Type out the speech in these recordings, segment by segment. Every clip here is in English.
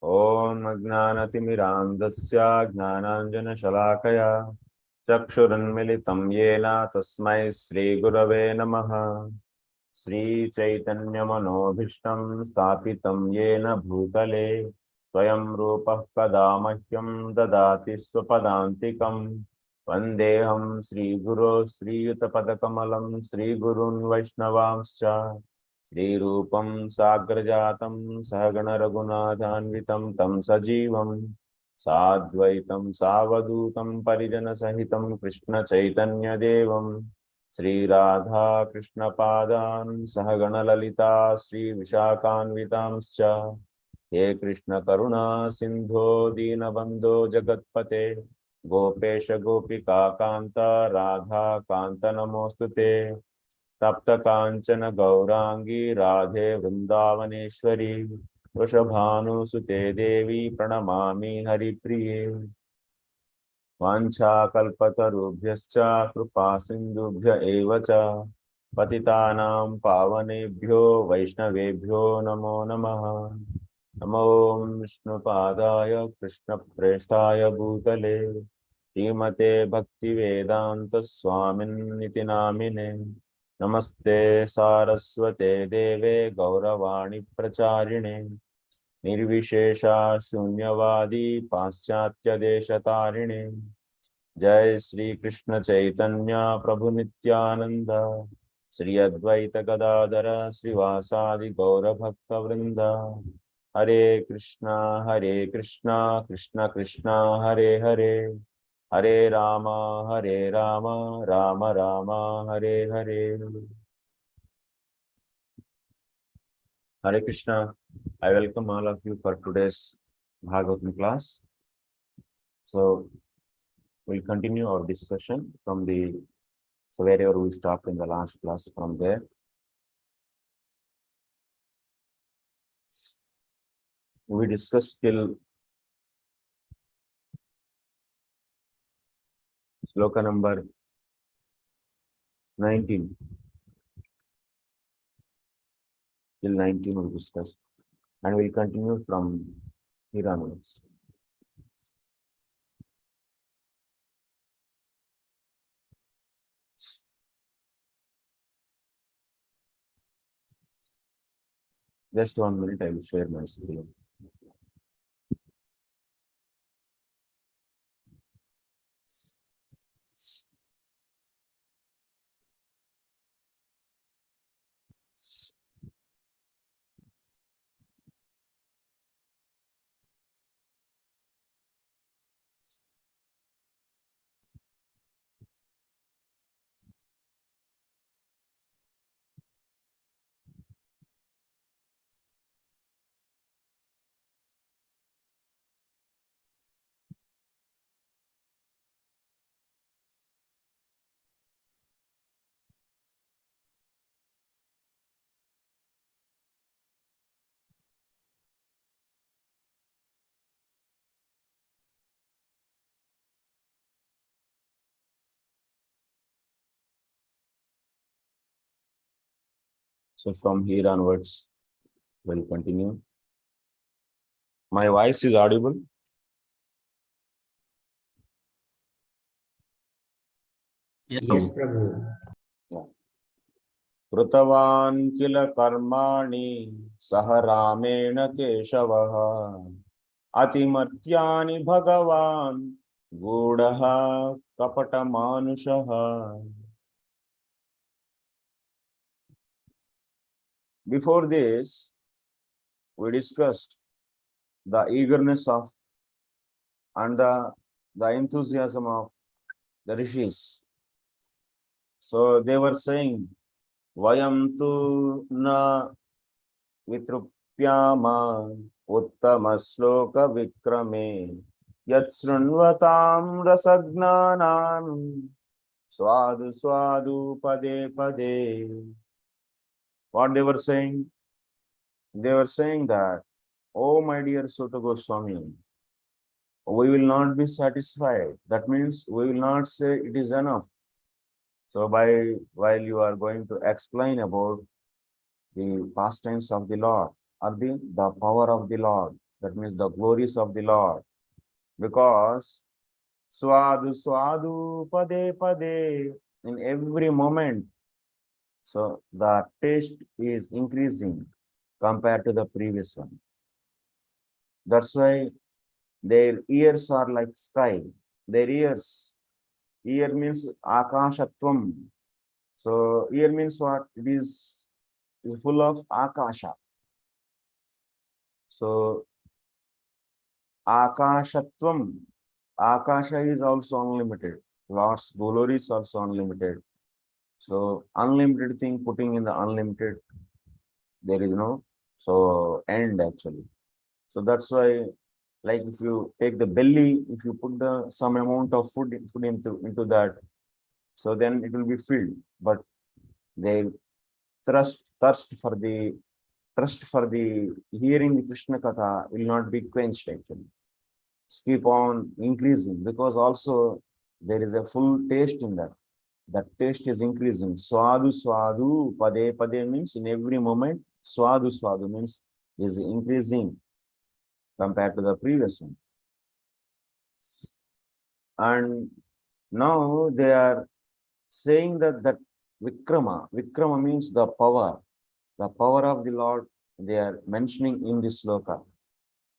ॐ अज्ञानतिमिरान्धस्य ज्ञानाञ्जनशलाकया चक्षुरुन्मिलितं येन तस्मै श्रीगुरवे नमः। श्रीचैतन्यमनोभीष्टं स्थापितं येन भूतले स्वयं रूपः कदा मह्यं ददाति स्वपदान्तिकं। वन्देऽहं श्रीगुरो श्रीयुतपदकमलं श्रीगुरून् वैष्णवांश्च श्रीरूपं साग्रजातं सहगण रघुनाथान्वितं तं सजीवं साद्वैतं सावधूतं परिजनसहितं कृष्ण चैतन्यदेवं श्रीराधा कृष्णपादान् सहगण ललिता श्रीविशाखान्वितांश्च हे कृष्ण करुणा सिंधो दीनबंधो जगत्पते गोपेश गोपिका कांत राधा कांत नमोस्तुते तप्त कांचन गौरांगी राधे वृंदावनेश्वरी वृषभानुसुते देवी प्रणमामि हरिप्रिये। वाञ्छाकल्पतरुभ्यश्च कृपा सिन्धुभ्य एव च पतितानां पावनेभ्यो वैष्णवेभ्यो नमो नमः। नमो विष्णुपादाय कृष्णप्रेष्ठाय भूतले श्रीमते भक्तिवेदांत स्वामिन्निति नामिने। नमस्ते सारस्वते देवे गौरवाणी प्रचारिणे निर्विशेषा शून्यवादी पाश्चात्य देशतारिणे। जय श्री कृष्ण चैतन्य प्रभु नित्यानंद श्री अद्वैत गदाधर श्रीवासादि गौर भक्त वृंद। हरे Krishna Krishna Krishna Hare Hare Hare Ram Ram Ram Hare Hare. Hare Krishna. I welcome all of you for today's Bhagavatam class. So we'll continue our discussion from wherever we stopped in the last class from there. We discussed till sloka number 19. Till 19 we discussed, and we'll continue from here onwards. Just 1 minute, I will share my screen. So from here onwards, we'll continue. My voice is audible? Yes, Prabhu. Yeah. कृतवान् किल कर्माणि सह रामेण केशवः अतिमत्यानि भगवान् गूढः कपटमानुषः। Before this, we discussed the eagerness of and the enthusiasm of the rishis. So they were saying, Vayam tu na vitrupyama uttama sloka vikrame yat srunvatam rasagnanam swadu swadu pade pade. What they were saying? They were saying that, oh my dear Sutta Goswami, we will not be satisfied. That means we will not say it is enough. So while you are going to explain about the pastimes of the Lord or the power of the Lord, That means the glories of the Lord. Because swadu swadu pade pade, in every moment. So the taste is increasing compared to the previous one. That's why their ears are like sky. Their ears, ear means akashatvam. So ear means what? It is full of akasha. So akashatvam, akasha is also unlimited. Lord's glory is also unlimited. So unlimited thing putting in the unlimited, there is no end actually. So that's why, like if you take the belly, if you put some amount of food into that, so then it will be filled. But they thirst for the hearing the Krishna Katha will not be quenched actually. Keep on increasing, because also there is a full taste in that. That taste is increasing. Swadu swadu pade pade means in every moment. Swadu swadu means is increasing compared to the previous one. And now they are saying that Vikrama means the power of the Lord. They are mentioning in this sloka.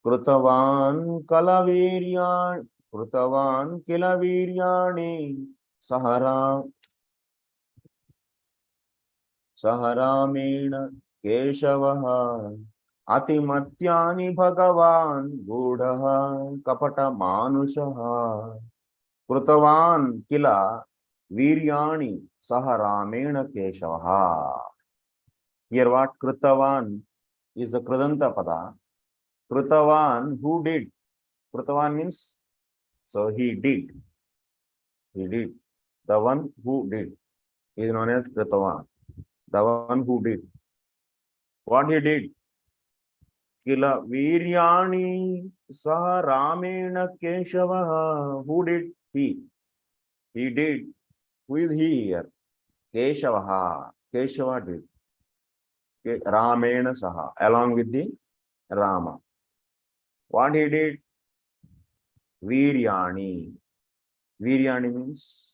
Krutavan kilaviryani saharamena keshavaha atimatyani bhagavan gudha kapaṭa-mānuṣaḥ Kṛṣṇa kila viryani saharamena keshavaha. Here what Krutavan is a Kridanta pada. Krutavan, who did? Krutavan means, so he did. He did. The one who did is known as Krutavan. The one who did. What he did? Kila viryani saharamena keshavaha. Who did? He. He did. Who is he here? Keshavaha. Keshava did. Ramena saha. Along with the Rama. What he did? Viryani. Viryani means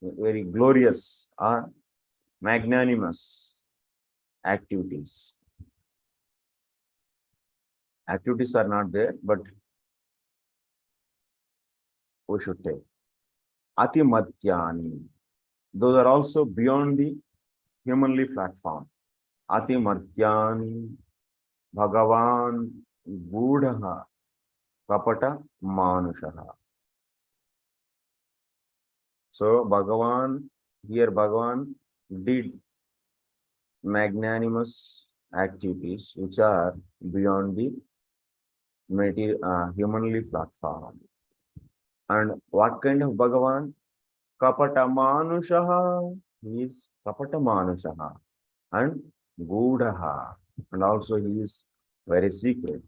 very glorious or magnanimous activities. Activities are not there, but we should take. Atimatyani. Those are also beyond the humanly platform. Atimatyani Bhagavan Gudha kapaṭa-mānuṣaḥ. So Bhagavan, here Bhagavan did magnanimous activities which are beyond the humanly platform. And what kind of Bhagavan? Kapaṭa-mānuṣaḥ. He is kapaṭa-mānuṣaḥ and Gudha, and also he is very secret.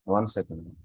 One second.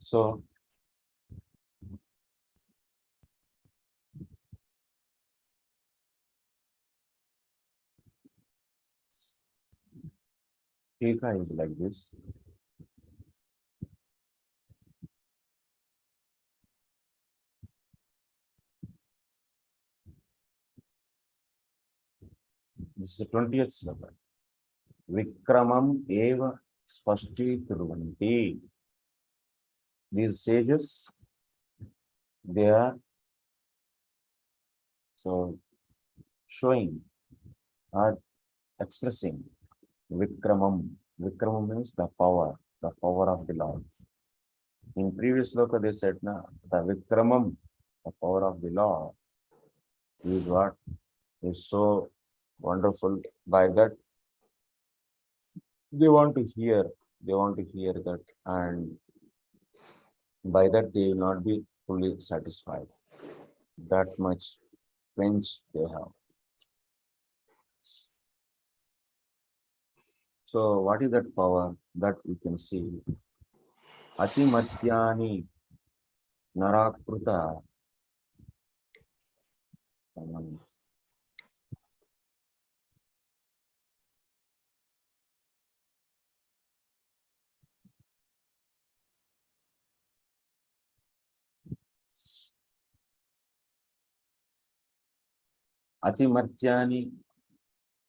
So Tika is like this. This is the 20th sloka. Vikramam eva spashti kurvanti. These sages, they are so showing or expressing Vikramam. Vikramam means the power of the Lord. In previous sloka they said, na, the Vikramam, the power of the Lord, is what is so wonderful. By that, they want to hear that, and by that they will not be fully satisfied. That much quench they have. So what is that power? That we can see. Atimatyani narakruta. Atimatyani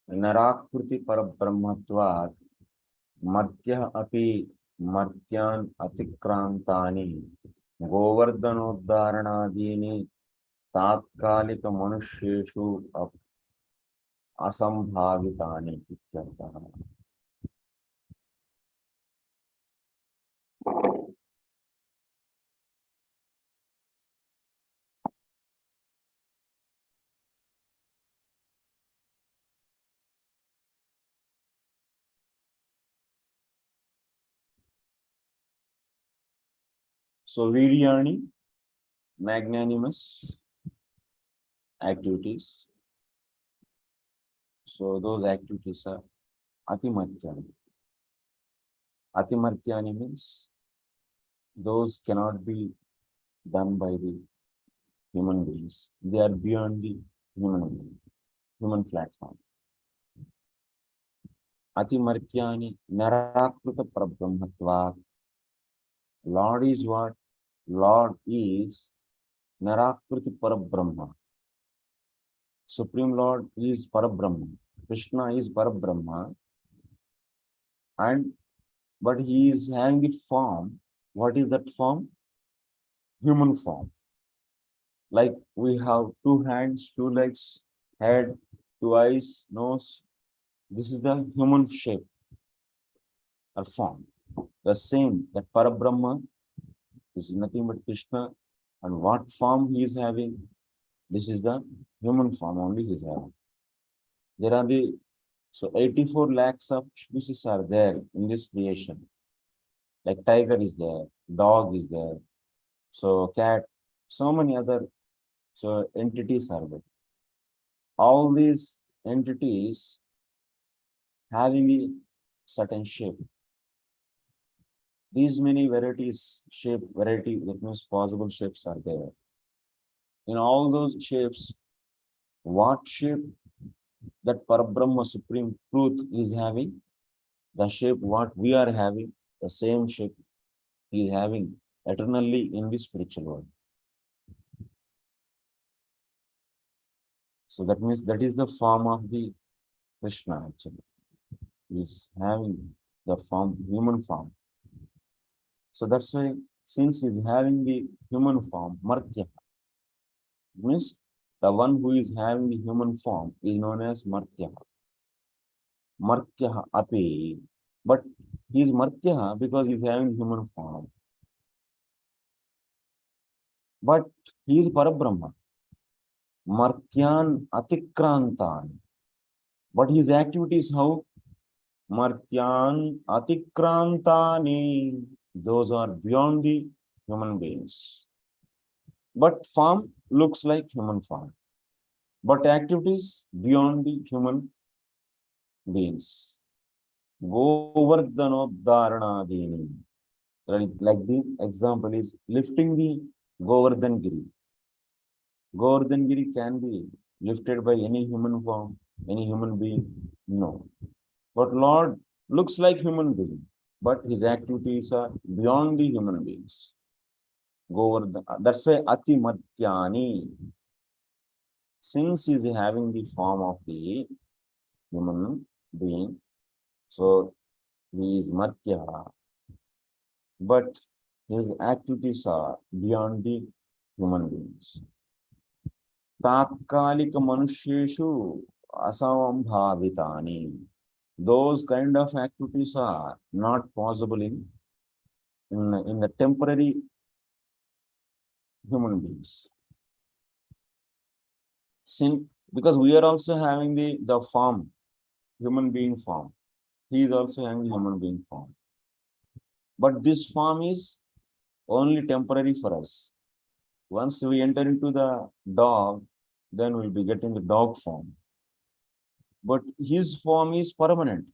narakruti parabrahmatvat martyah api martyan atikrantani govardhanoddaranadini tatkalika manuṣyeshu asambhavitani ityartah. So viryani, magnanimous activities. So those activities are atimatyani. Atimatyani means those cannot be done by the human beings. They are beyond the human platform. Atimatyani narakruta parabrahmatvat. Lord is what? Lord is narakruti parabrahma. Supreme Lord is parabrahma. Kṛṣṇa is parabrahma. But he is having the form. What is that form? Human form. Like we have 2 hands, 2 legs, head, 2 eyes, nose. This is the human shape or form. The same, that parabrahma is nothing but Kṛṣṇa. And what form he is having? This is the human form only he is having. There are 84 lakhs of species are there in this creation. Like tiger is there, dog is there, so cat, so many other entities are there. All these entities having a certain shape. These many varieties, that means possible shapes are there. In all those shapes, what shape that Parabrahma Supreme Truth is having? The shape what we are having, the same shape he is having eternally in the spiritual world. So that means that is the form of the Kṛṣṇa actually. He is having the form, human form. So that's why, since he is having the human form, Martya, means the one who is having the human form is known as Martya. Martya api, but he is Martya because he is having human form. But he is Parabrahma. Martyan atikrantan. But his activities how? Martyan atikrantani. Those are beyond the human beings. But form looks like human form. But activities beyond the human beings. Govardhanoddaranadini. Like the example is lifting the Govardhan-giri. Govardhan-giri can be lifted by any human form, any human being? No. But Lord looks like human being, but his activities are beyond the human beings. Govardhan, that's why Atimatyani. Since he is having the form of the human being. So he is Matya, but his activities are beyond the human beings. Tākkalika-manuṣṣeshu asambhavitani. Those kind of activities are not possible in the temporary human beings. Because we are also having the form, human being form. He is also having the human being form. But this form is only temporary for us. Once we enter into the dog, then we'll be getting the dog form. But his form is permanent.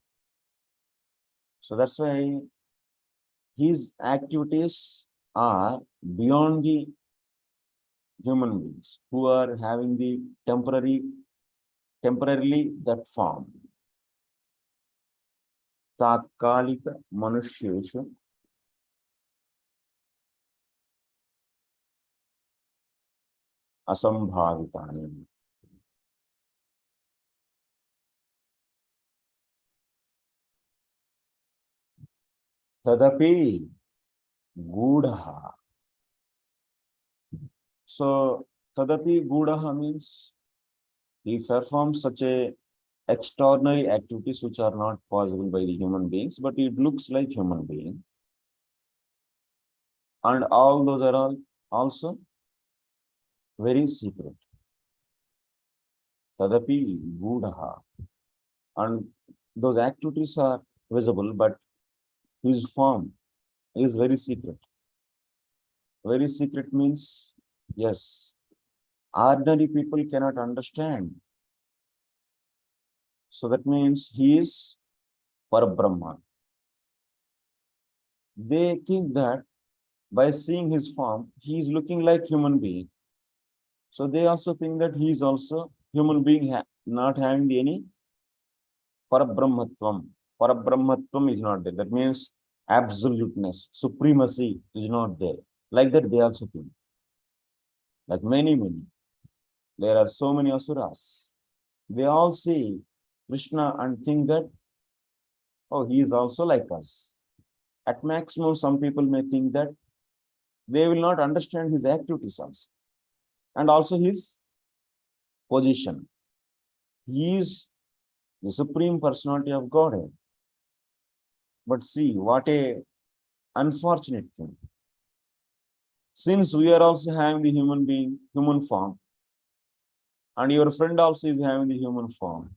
So that's why his activities are beyond the human beings who are having the temporarily that form. Tākkalika-manuṣṣeshu asambhavitani. Tadapi gudaha. So tadapi gudaha means he performs such a extraordinary activities which are not possible by the human beings, but it looks like human being. And all those are all also very secret. Tadapi gudaha. And those activities are visible, but his form is very secret. Very secret means, yes, ordinary people cannot understand. So that means he is parabrahma. They think that by seeing his form, he is looking like human being. So they also think that he is also human being, not having any parabrahmatvam. Parabrahmatvam is not there. That means absoluteness, supremacy is not there. Like that they also think. Like many. There are so many asuras. They all see Kṛṣṇa and think that, oh, he is also like us. At maximum, some people may think that they will not understand his activities also. And also his position. He is the Supreme Personality of Godhead. But see, what a unfortunate thing. Since we are also having the human form, and your friend also is having the human form,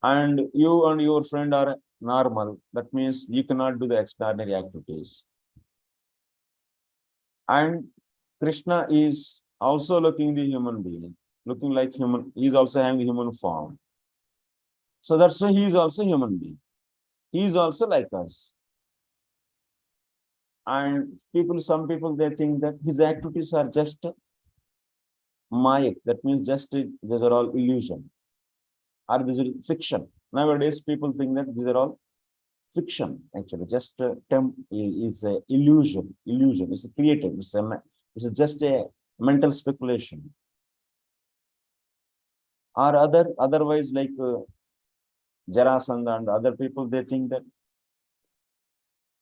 and you and your friend are normal, that means you cannot do the extraordinary activities. And Kṛṣṇa is also looking the human being, looking like human, he is also having the human form. So that's why he is also human being. He is also like us. And some people, they think that his activities are just mayak, that means just these are all illusion, or this is fiction. Nowadays, people think that these are all fiction, actually, just is a illusion. It's a creative, it's just a mental speculation. Or otherwise, like Jarasandha and other people, they think that.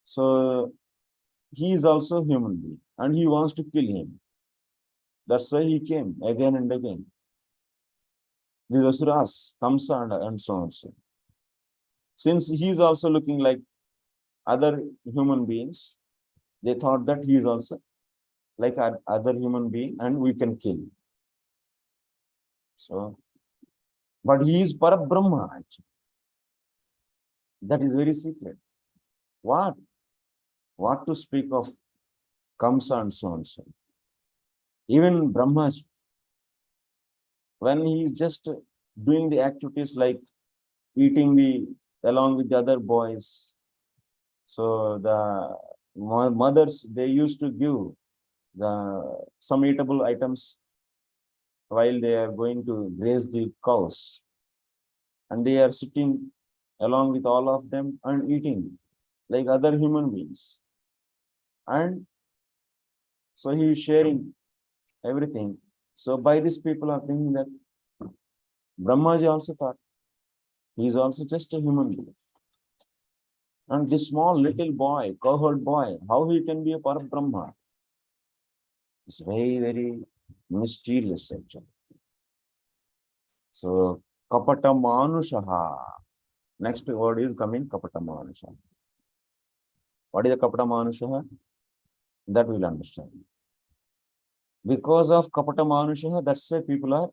So he is also human being, and he wants to kill him. That's why he came again and again. The asuras, Kṛṣṇa, and so on. Since he is also looking like other human beings, they thought that he is also like other human being, and we can kill. So, but he is parabrahma, actually. That is very secret. What to speak of Kṛṣṇa and so on. Even Brahmaji, when he is just doing the activities like eating along with the other boys, so the mothers, they used to give some eatable items while they are going to graze the cows, and they are sitting along with all of them and eating like other human beings. And so he is sharing everything. So by this, people are thinking that Brahmaji also thought He is also just a human being. And this small little boy, cowherd boy, how he can be a parabrahma? It's very, very mysterious actually. So, kapaṭa-mānuṣaḥ. Next word is coming, kapaṭa-mānuṣaḥ. What is the kapaṭa-mānuṣaḥ? That we'll understand. Because of kapaṭa-mānuṣaḥ, that's why people are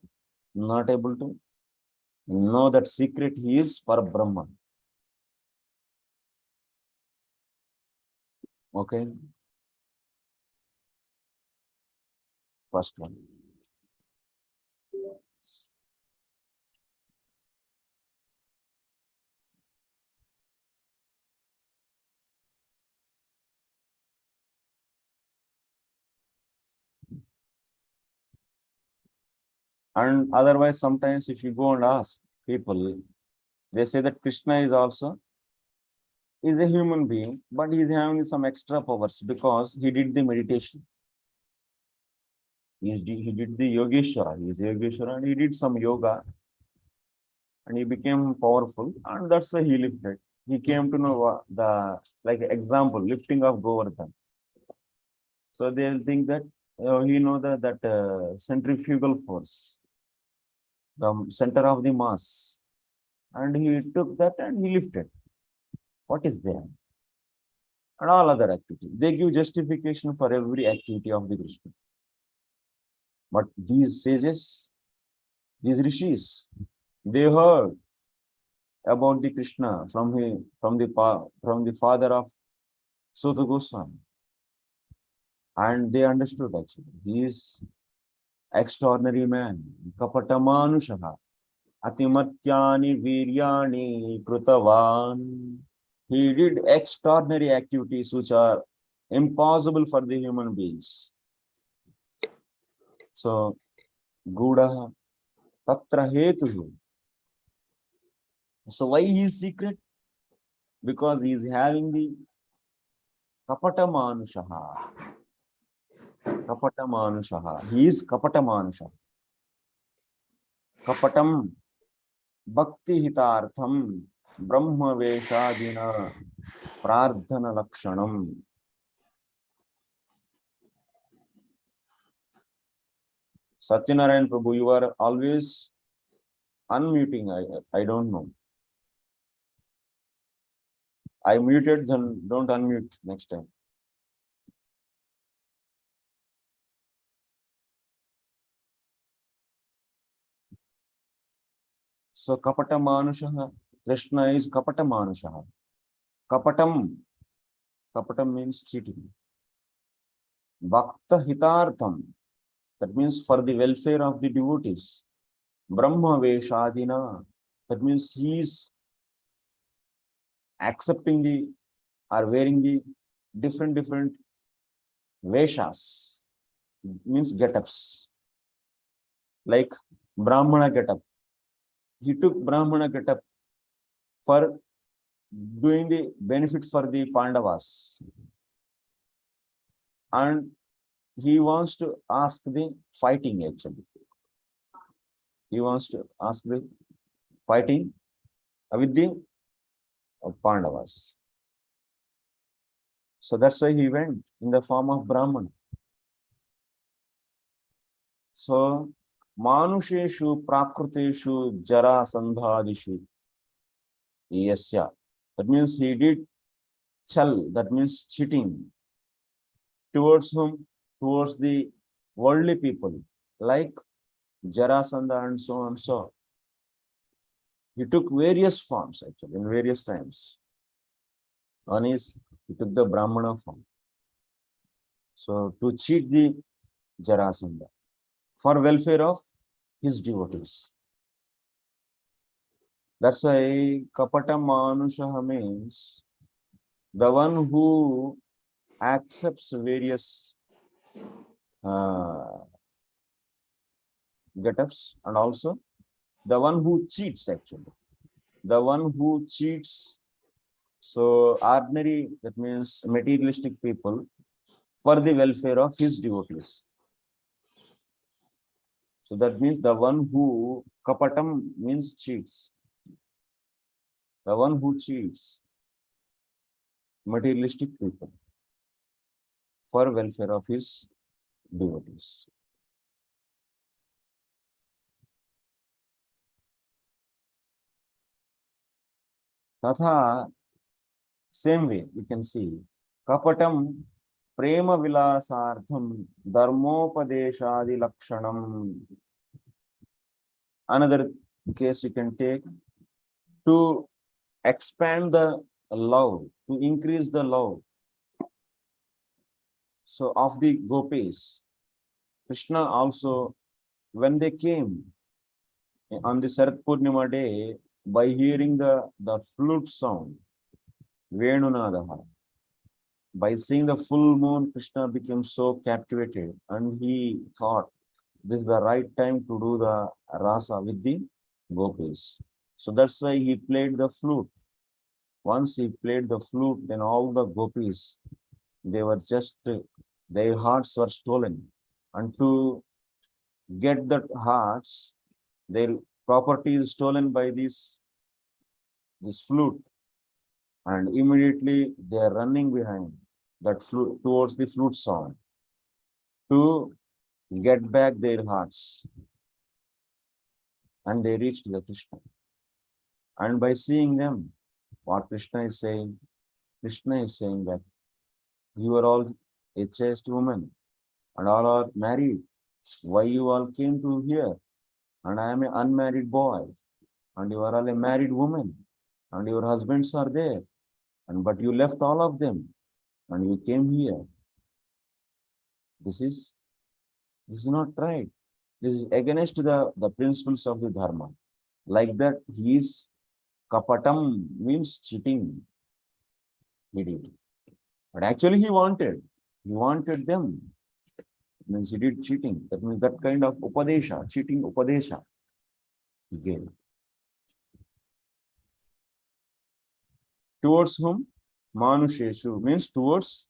not able to know that secret. He is parabrahma. Okay. First one. And otherwise, sometimes if you go and ask people, they say that Kṛṣṇa is also a human being, but he is having some extra powers because he did the meditation. He did the Yogeshwara. He is Yogeshwara and he did some yoga and he became powerful, and that's why he lifted. He came to know the, like example, lifting of Govardhan. So they will think that he know that centrifugal force, the center of the mass, and he took that and he lifted. What is there? And all other activities. They give justification for every activity of the Krishna. But these sages, these rishis, they heard about the Krishna from the father of Sūta Goswami, and they understood actually he is extraordinary man. Kapaṭa-mānuṣaḥ atimatyani viryani krutavan. He did extraordinary activities which are impossible for the human beings. So, gudaha tatra hetuhu. So why he is secret? Because he is having the kapaṭa-mānuṣaḥ. Kapaṭa-mānuṣaḥ. He is kapaṭa-mānuṣaḥ. Kapatam bhakti hitartham brahma veshadina prardhana lakshanam. Satyanarayan Prabhu, you are always unmuting. I don't know. I muted, then don't unmute next time. So kapaṭa-mānuṣaḥ, Kṛṣṇa is kapaṭa-mānuṣaḥ. Kapatam means cheating. Bhakta hitartham, that means for the welfare of the devotees. Brahma veshadina, that means he is accepting the or wearing the different veshas, means get-ups. Like Brahmana get-up. He took Brahmana get-up for doing the benefit for the Pandavas. And he wants to ask the fighting actually. He wants to ask the fighting with the Pandavas. So that's why he went in the form of Brahman. So, manuṣeshu prakruteshu jarasandhadishu yasya. That means he did chal, that means cheating. Towards whom? Towards the worldly people, like Jarasandha and so on. So, he took various forms actually, in various times. One is, he took the Brahmana form. So, to cheat the Jarasandha for welfare of his devotees. That's why kapaṭa-mānuṣaḥ means the one who accepts various get-ups, and also the one who cheats actually. The one who cheats, so ordinary, that means materialistic people, for the welfare of his devotees. So that means the one who kapatam means cheats. the one who cheats materialistic people for welfare of his devotees. Tatha, same way you can see kapatam prema vilasartham dharmopadeshadi lakshanam. Another case you can take to expand the love, to increase the love. So of the gopis, Kṛṣṇa also, when they came on the Sarath Purnima day, by hearing the flute sound, Venu nadaha, by seeing the full moon, Kṛṣṇa became so captivated, and he thought this is the right time to do the rasa with the gopis. So that's why he played the flute. Once he played the flute, then all the gopis, they were just, their hearts were stolen. And to get that hearts, their property is stolen by this flute. And immediately they are running behind that flute, towards the flute sound, to get back their hearts. And they reached the Kṛṣṇa. And by seeing them, what Kṛṣṇa is saying that you are all a chaste woman and all are married. Why you all came to here? And I am an unmarried boy, and you are all a married woman, and your husbands are there, but you left all of them and you came here. This is not right. This is against the principles of the dharma. Like that, he is kapatam, means cheating. He did. But actually he wanted them. Means he did cheating. That means that kind of upadesha, cheating upadesha he gave. Towards whom? Manuṣeshu, means towards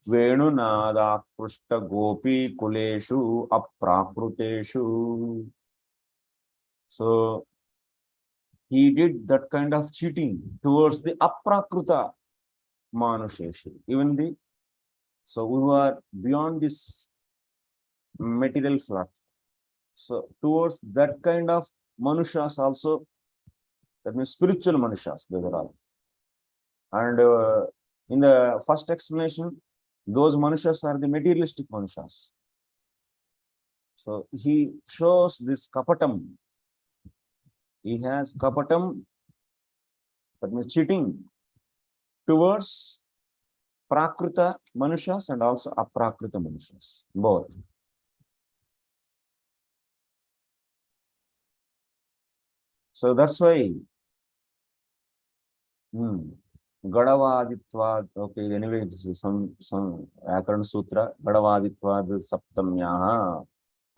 Venu nada krushta gopi kuleshu aprakruteshu. So he did that kind of cheating towards the aprakruta manuṣeshu. Even so we were beyond this material flat. So towards that kind of manuṣās also, that means spiritual manuṣās, they were all. And in the first explanation, those manuṣās are the materialistic manuṣās. So he shows this kapatam. He has kapatam, that means cheating, towards prakruta manuṣās and also aprakruta manuṣās, both. So that's why Gadavaditvad, okay, anyway, this is some Akarana Sutra, Gadavaditvad Saptamyaha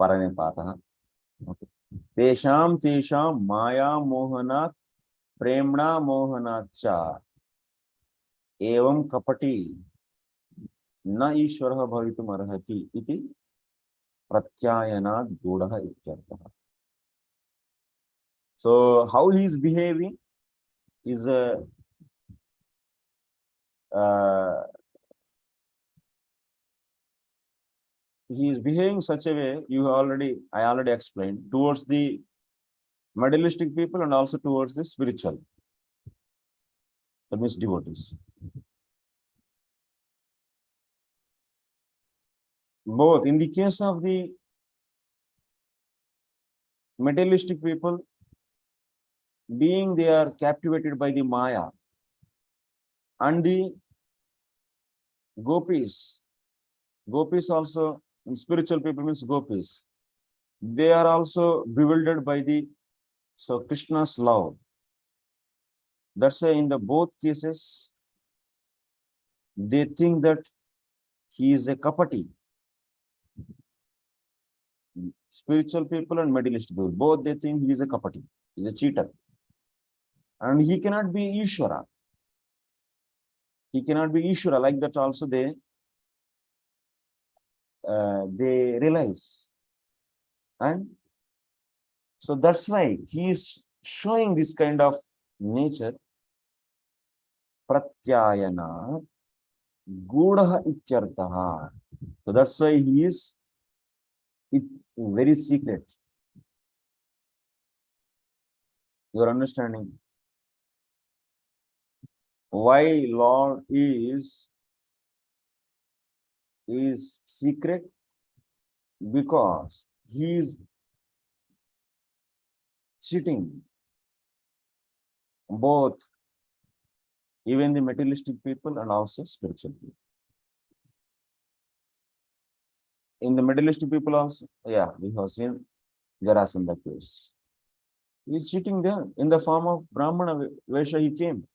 Paranipataha. Okay. Tesham Maya Mohanat Premna Mohanatcha Evam Kapati Na Ishvaraha Bhavitum Arhati Iti Pratyayanat Gudaha Ityarthaha. So how he is behaving is he is behaving such a way, I already explained, towards the materialistic people and also towards the spiritual, that means devotees. Both. In the case of the materialistic people, being they are captivated by the Maya, and the gopis also, spiritual people means gopis, they are also bewildered by the Kṛṣṇa's love. That's why in the both cases, they think that he is a kapati. Spiritual people and materialistic people, both they think he is a kapati, he is a cheater. And he cannot be Ishvara. He cannot be Ishvara. Like that also they realize. And so that's why he is showing this kind of nature pratyayana gudah ityartah. So that's why he is very secret. You are understanding why Lord is secret? Because he is cheating both even the materialistic people and also spiritual people. In the materialistic people also, yeah, we have seen Jarasandha case. He is cheating them in the form of Brahmana Vesha he came.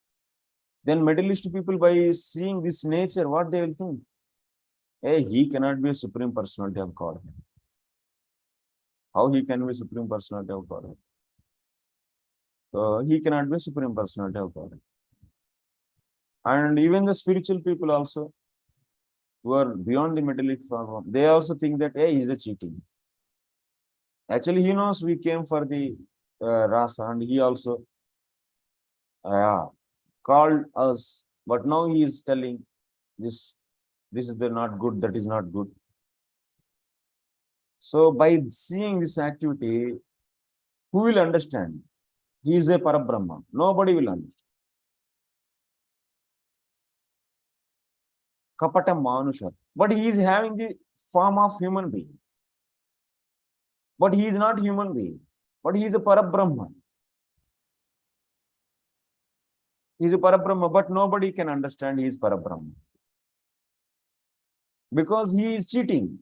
Then materialistic people, by seeing this nature, what they will think? Hey, he cannot be a supreme personality of God. How he can be supreme personality of God? So he cannot be a supreme personality of God. And even the spiritual people also, who are beyond the materialistic form, they also think that, hey, he's a cheating. Actually, he knows we came for the Rasa, and he also called us, but now he is telling this is the not good, that is not good. So by seeing this activity, who will understand? He is a parabrahma. Nobody will understand. Kapaṭa-mānuṣaḥ. But he is having the form of human being. But he is not human being. But he is a parabrahma. He is a parabrahma, but nobody can understand he is parabrahma. Because he is cheating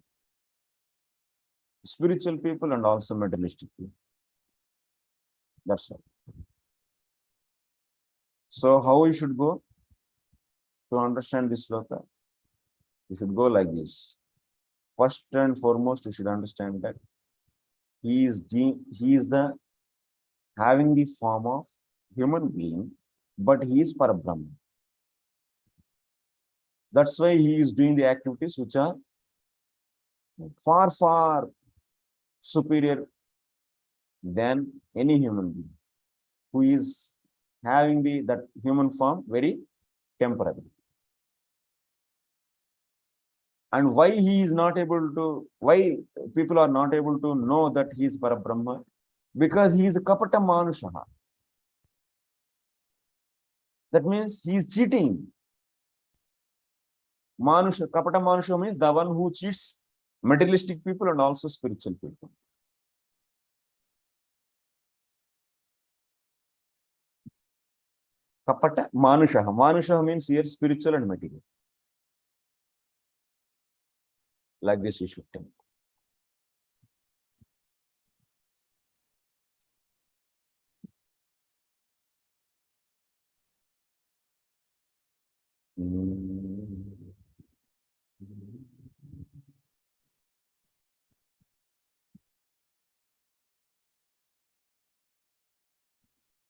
spiritual people and also materialistic people. That's all. So how we should go to understand this sloka? We should go like this. First and foremost, you should understand that he is the having the form of human being, but he is parabrahma. That's why he is doing the activities which are far, far superior than any human being who is having that human form very temporary. And why he is not able to, why people are not able to know that he is parabrahma? Because he is a kapaṭa-mānuṣaḥ. That means he is cheating. Kapaṭa-mānuṣaḥ means the one who cheats materialistic people and also spiritual people. Kapaṭa-mānuṣaḥ. Manuṣaḥ means here spiritual and material. Like this you should think.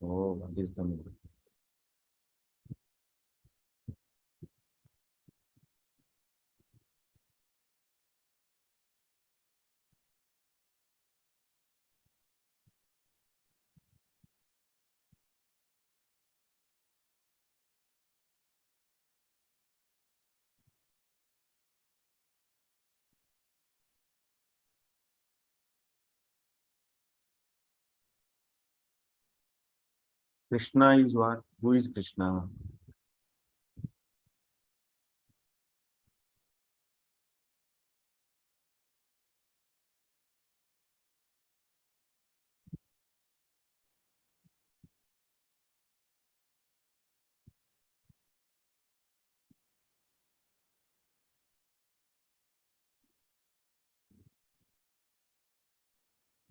Oh, what is the meaning? Kṛṣṇa is what? Who is Kṛṣṇa?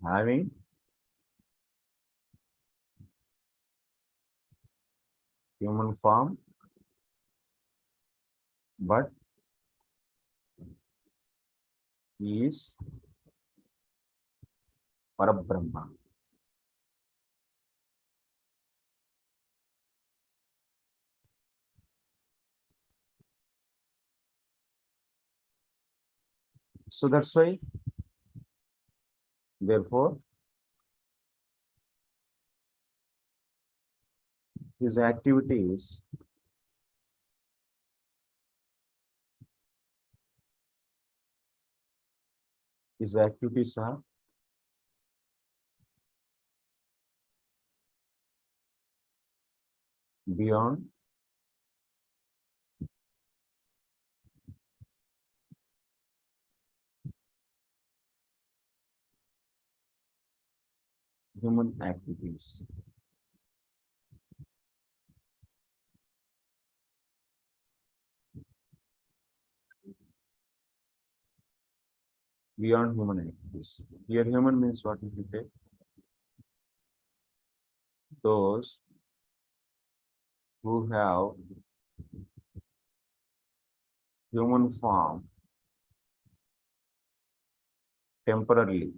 Having human form, but he is parabrahma. So that's why, therefore, his activities his activities are beyond human activities. Beyond human activities. Here, human means what if you take? Those who have human form temporarily.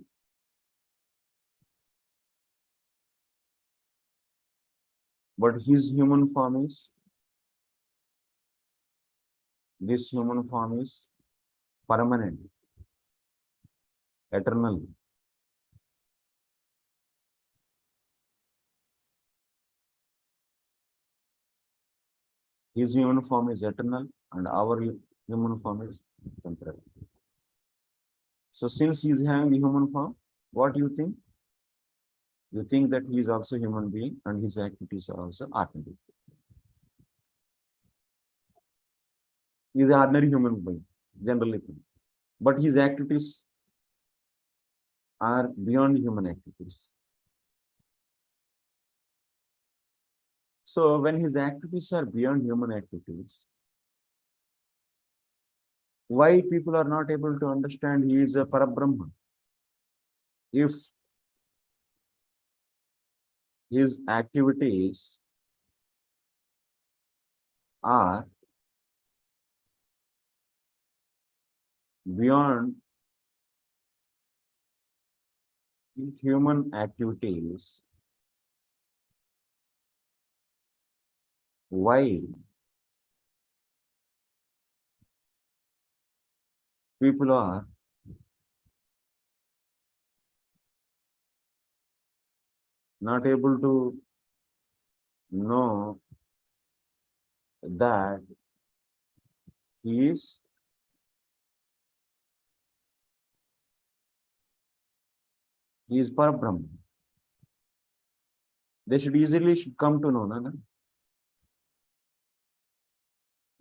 But his human form is, this human form is permanent, eternal. His human form is eternal and our human form is temporary. So since he is having the human form, what do you think? You think that he is also a human being and his activities are also ordinary. He is an ordinary human being, generally. But his activities are beyond human activities. So when his activities are beyond human activities, why people are not able to understand he is a parabrahma? If his activities are beyond human activities, why people are not able to know that he is parabrahma? They should easily come to know, no?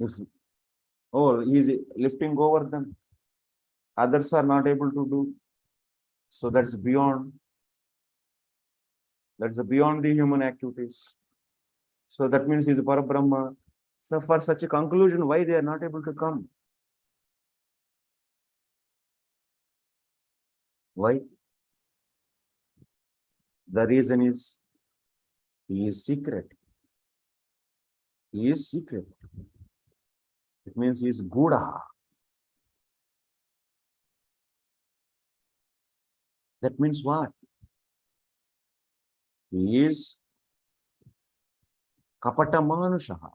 If he is lifting over them, others are not able to do. So that's beyond the human activities. So that means he's a parabrahma. So for such a conclusion, why they are not able to come? Why? The reason is he is secret. He is secret. It means he is Gudha. That means what? He is kapaṭa-mānuṣaḥ.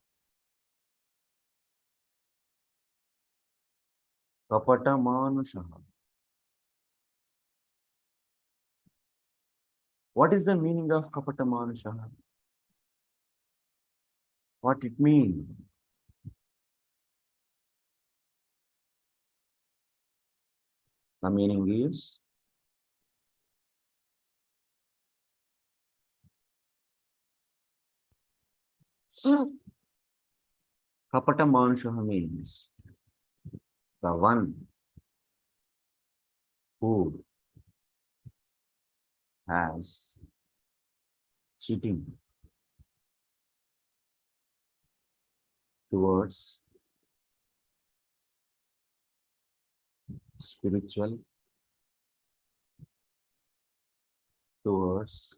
Kapaṭa-mānuṣaḥ. What is the meaning of kapaṭa-mānuṣaḥ? What it means? The meaning is kapaṭa-mānuṣaḥ means the one who has cheating towards spiritual, towards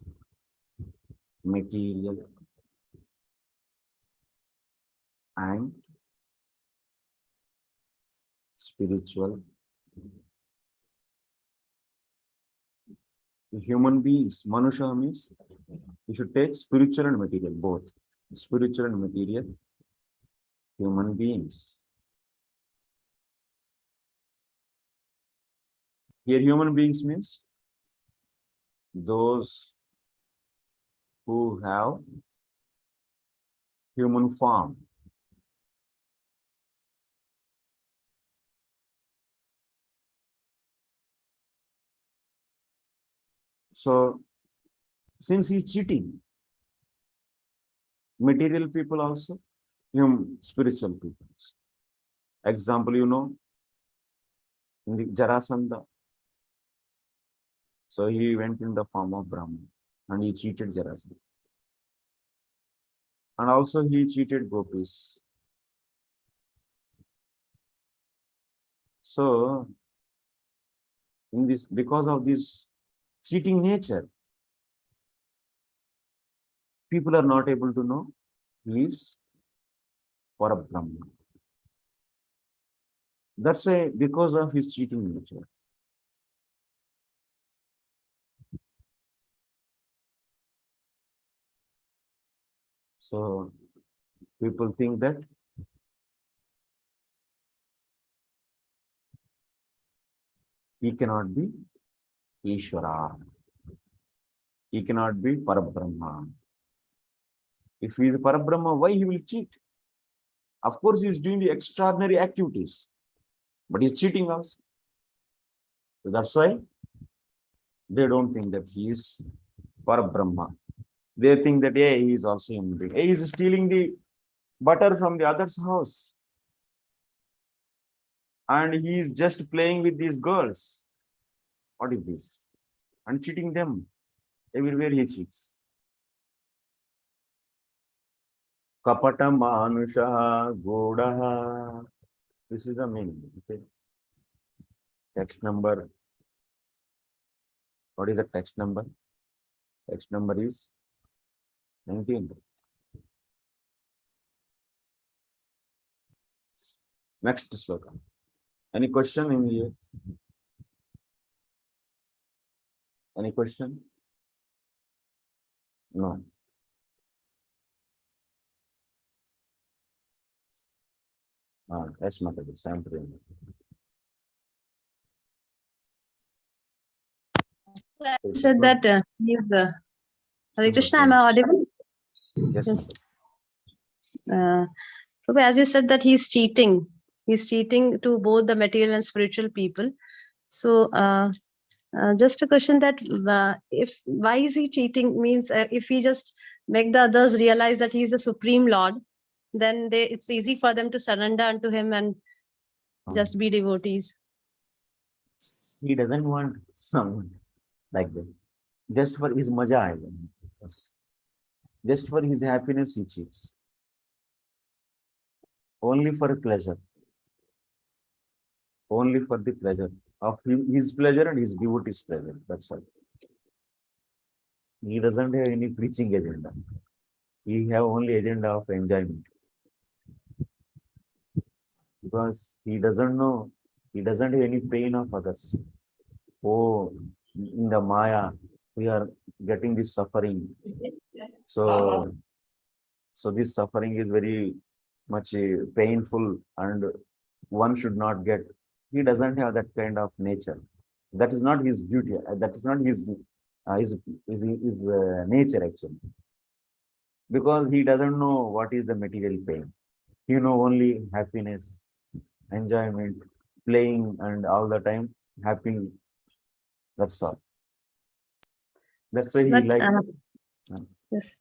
material and spiritual. Human beings, manuṣaḥ means you should take spiritual and material, both spiritual and material human beings. Here human beings means those who have human form. So since he's cheating, material people also, spiritual people. Example, in the Jarasandha. So he went in the form of Brahman and he cheated Jarasandha. And also he cheated gopis. So in this, because of this cheating nature, people are not able to know he is parabrahma. That's why, because of his cheating nature. So people think that he cannot be Ishvara. He cannot be parabrahma. If he is parabrahma, why he will cheat? Of course, he is doing the extraordinary activities, but he is cheating us. So that's why they don't think that he is parabrahma. They think that, yeah, he is also human being. He is stealing the butter from the other's house. And he is just playing with these girls. What is this? And cheating them. Everywhere he cheats. Kapaṭa-mānuṣaḥ godaha. This is the meaning. Okay. Text number. What is the text number? Text number is 19. Next sloka. Any question in here? Any question? No. Yes, Mataji, I am praying. Said that Hare Krishna, am I audible? Yes. Yes. Prabhu, as you said that he's cheating to both the material and spiritual people. So just a question that why is he cheating means if he just make the others realize that he is the Supreme Lord, then it's easy for them to surrender unto him and just be devotees. He doesn't want someone like that. Just for his maja. Just for his happiness he cheats. Only for pleasure. Only for the pleasure of his pleasure and his devotee's pleasure. That's all. He doesn't have any preaching agenda. He have only agenda of enjoyment. Because he doesn't know, he doesn't have any pain of others. Oh, in the Maya, we are getting this suffering. So this suffering is very much painful and one should not get. He doesn't have that kind of nature. That is not his duty. That is not his nature actually. Because he doesn't know what is the material pain. He know only happiness, enjoyment, playing, and all the time happy. That's all. That's why he Yes.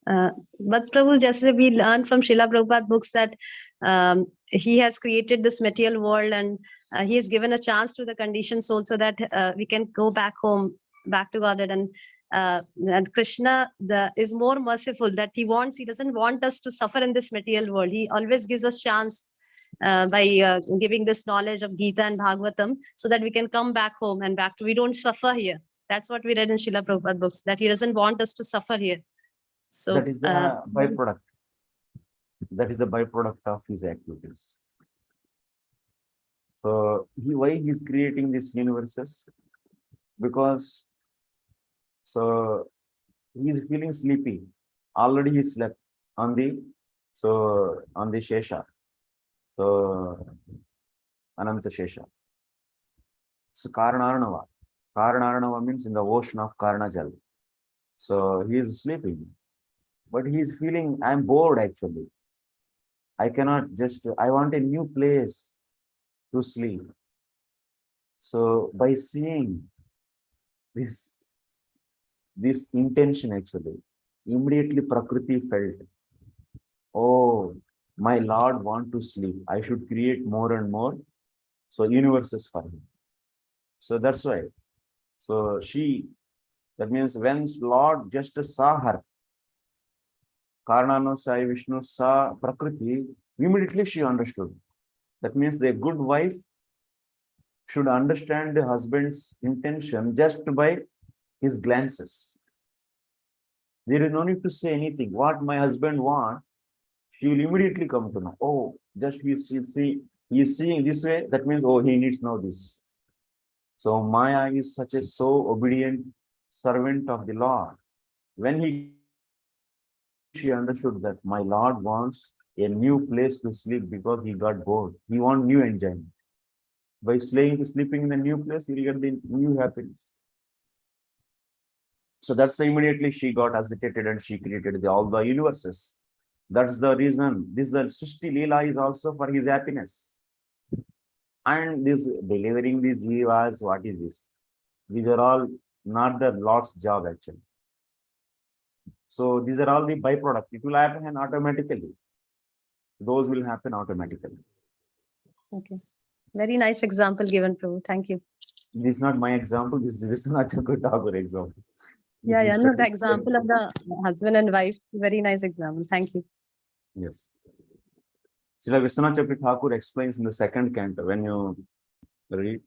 But Prabhu, just as we learn from Srila Prabhupada books that he has created this material world and he has given a chance to the conditioned soul so that we can go back home, back to Godhead. And Kṛṣṇa is more merciful that he doesn't want us to suffer in this material world. He always gives us chance by giving this knowledge of Gita and Bhāgavatam so that we can come back home and we don't suffer here. That's what we read in Srila Prabhupada books, that he doesn't want us to suffer here. So that is the byproduct. That is the byproduct of his activities. So why he is creating these universes? Because he is feeling sleepy. Already he slept on the Shesha. So Ananta Shesha. So Karanarnava. Karanarnava means in the ocean of Karanajal. So he is sleeping. But he is feeling, I am bored actually. I want a new place to sleep. So by seeing this this intention actually. Immediately Prakriti felt, oh, my Lord want to sleep. I should create more and more. So universes for him. So that's why. So that means when Lord just saw her, Kṛṣṇa Vishnu saw Prakriti, immediately she understood. That means the good wife should understand the husband's intention just by his glances. There is no need to say anything. What my husband wants, she will immediately come to know. Oh, just he is seeing this way. That means, oh, he needs to know this. So Maya is such a so obedient servant of the Lord. When she understood that my Lord wants a new place to sleep because he got bored. He wants new enjoyment. By sleeping in the new place, he will get the new happiness. So that's why immediately she got agitated and she created all the universes. That's the reason. This Srishti Leela is also for his happiness. And this delivering these jivas, what is this? These are all not the Lord's job actually. So these are all the byproduct. It will happen automatically. Those will happen automatically. Okay. Very nice example given, Prabhu. Thank you. This is not my example. This is Vishwanath Thakur example. Yeah, no, the example of the husband and wife. Very nice example. Thank you. Yes. Srila Vishwanath Thakur explains in the second canto when you read.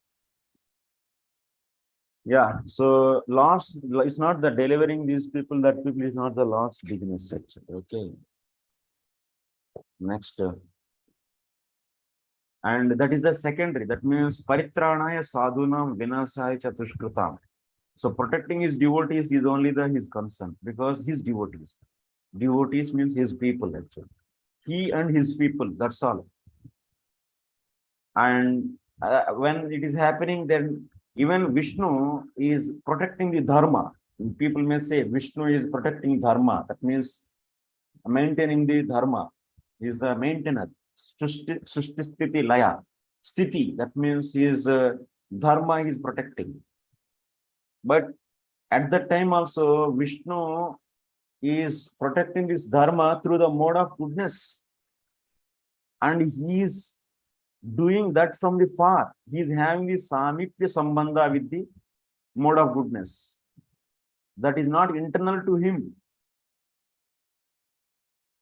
Yeah, so Lord's, it's not the delivering these people, that people is not the Lord's business actually. Okay. Next. And that is the secondary. That means Paritranaya Sadhunam Vinasaya Chatushkritam. So protecting his devotees is only his concern, because his devotees. Devotees means his people actually. He and his people, that's all. And when it is happening, then even Vishnu is protecting the dharma. People may say Vishnu is protecting dharma. That means maintaining the dharma. He is the maintainer. Srishti Sthiti Laya. Sthiti, that means his dharma is protecting. But at that time also, Vishnu is protecting this dharma through the mode of goodness. And he is doing that from the far. He is having the Samitya Sambandha with the mode of goodness. That is not internal to him.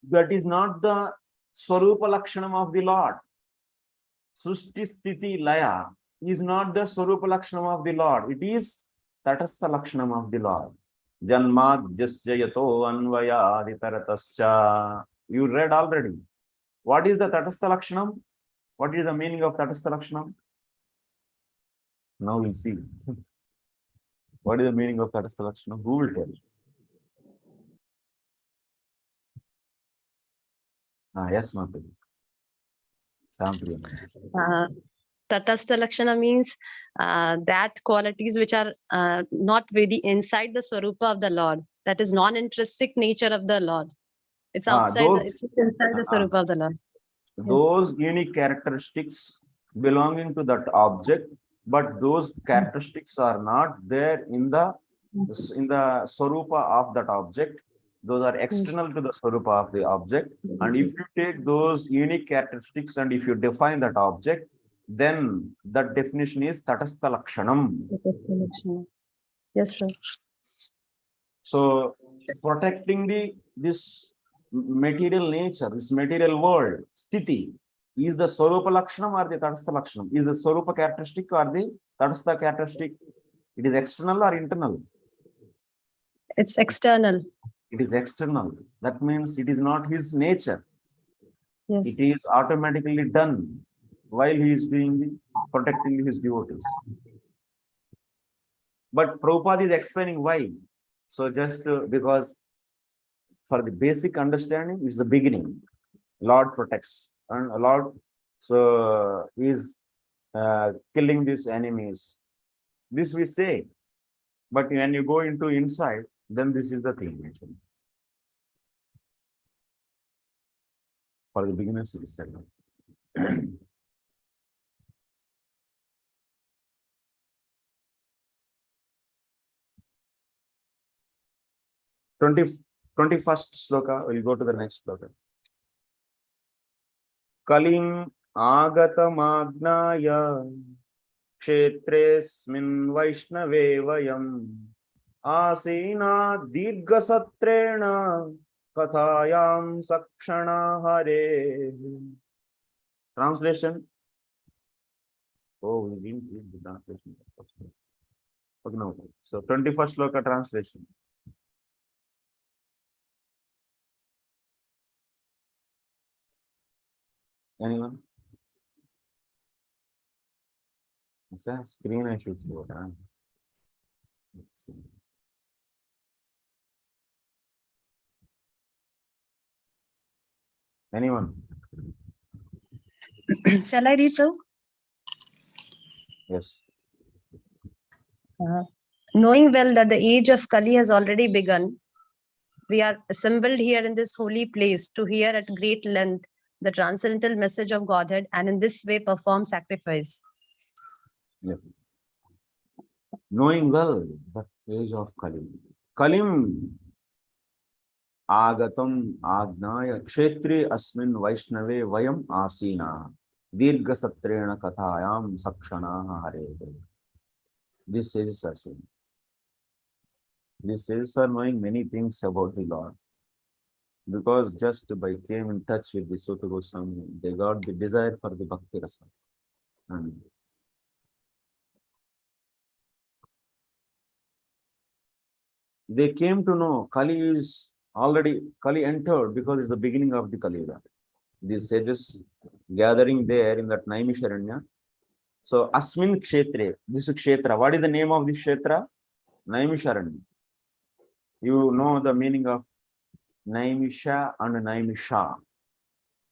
That is not the Swarupa Lakshanam of the Lord. Srishti Sthiti Laya is not the Swarupa Lakshanam of the Lord. It is Tatastha Lakshanam of the Lord. Janmad Jasya Yato Anvaya Aditaratascha. You read already. What is the Tatastha Lakshanam? What is the meaning of Tatastha Lakshanam? Now we'll see. What is the meaning of Tatastha Lakshanam? Who will tell? Yes, Mataji. Tatastha Lakshana means that qualities which are not really inside the Swarupa of the Lord. That is non-intrinsic nature of the Lord. It's outside, it's inside the Swarupa of the Lord. Those unique characteristics belonging to that object, but those characteristics are not there in the Swarupa of that object. Those are external to the Swarupa of the object. And if you take those unique characteristics and if you define that object, then that definition is Tatastha Lakshanam. Yes, sir. So protecting this material nature, this material world, Sthiti, is the Swarupa Lakshanam or the Tatastha Lakshanam? Is the Swarupa characteristic or the Tatastha characteristic? It is external or internal? It's external. It is external. That means it is not his nature. Yes. It is automatically done while he is protecting his devotees. But Prabhupada is explaining why. So just because for the basic understanding, it's the beginning. Lord protects, and Lord is killing these enemies. This we say, but when you go into inside, then this is the thing actually. For the beginners, it is said. 21st sloka. We'll go to the next sloka. Kalim agatamāgnāya kshetresmin vaishnave vayam asina dirghasatrena kathayam sakṣṇa hare. Translation. Oh, we didn't read the translation. Okay, no. So 21st sloka translation. Anyone? It's a screen I should show. Huh? Let's see. Anyone? Shall I read, Prabhu? Yes. Knowing well that the age of Kali has already begun, we are assembled here in this holy place to hear at great length the transcendental message of Godhead and in this way perform sacrifice. Yes. Knowing well the age of Kali. Kalim agatam agnaya kshetri asmin vaishnave vayam asina dirghasatrena kathayam sakṣṇa hare. This is a saying. This is knowing many things about the Lord. Because just by came in touch with the Sutta Goswami, they got the desire for the Bhakti Rasa. And they came to know Kali entered because it's the beginning of the Kali Yuga. These sages gathering there in that Naimisharanya. So Asmin Kshetre, this is Kshetra. What is the name of this Kshetra? Naimisharanya. You know the meaning of Naimisha and Naimisha.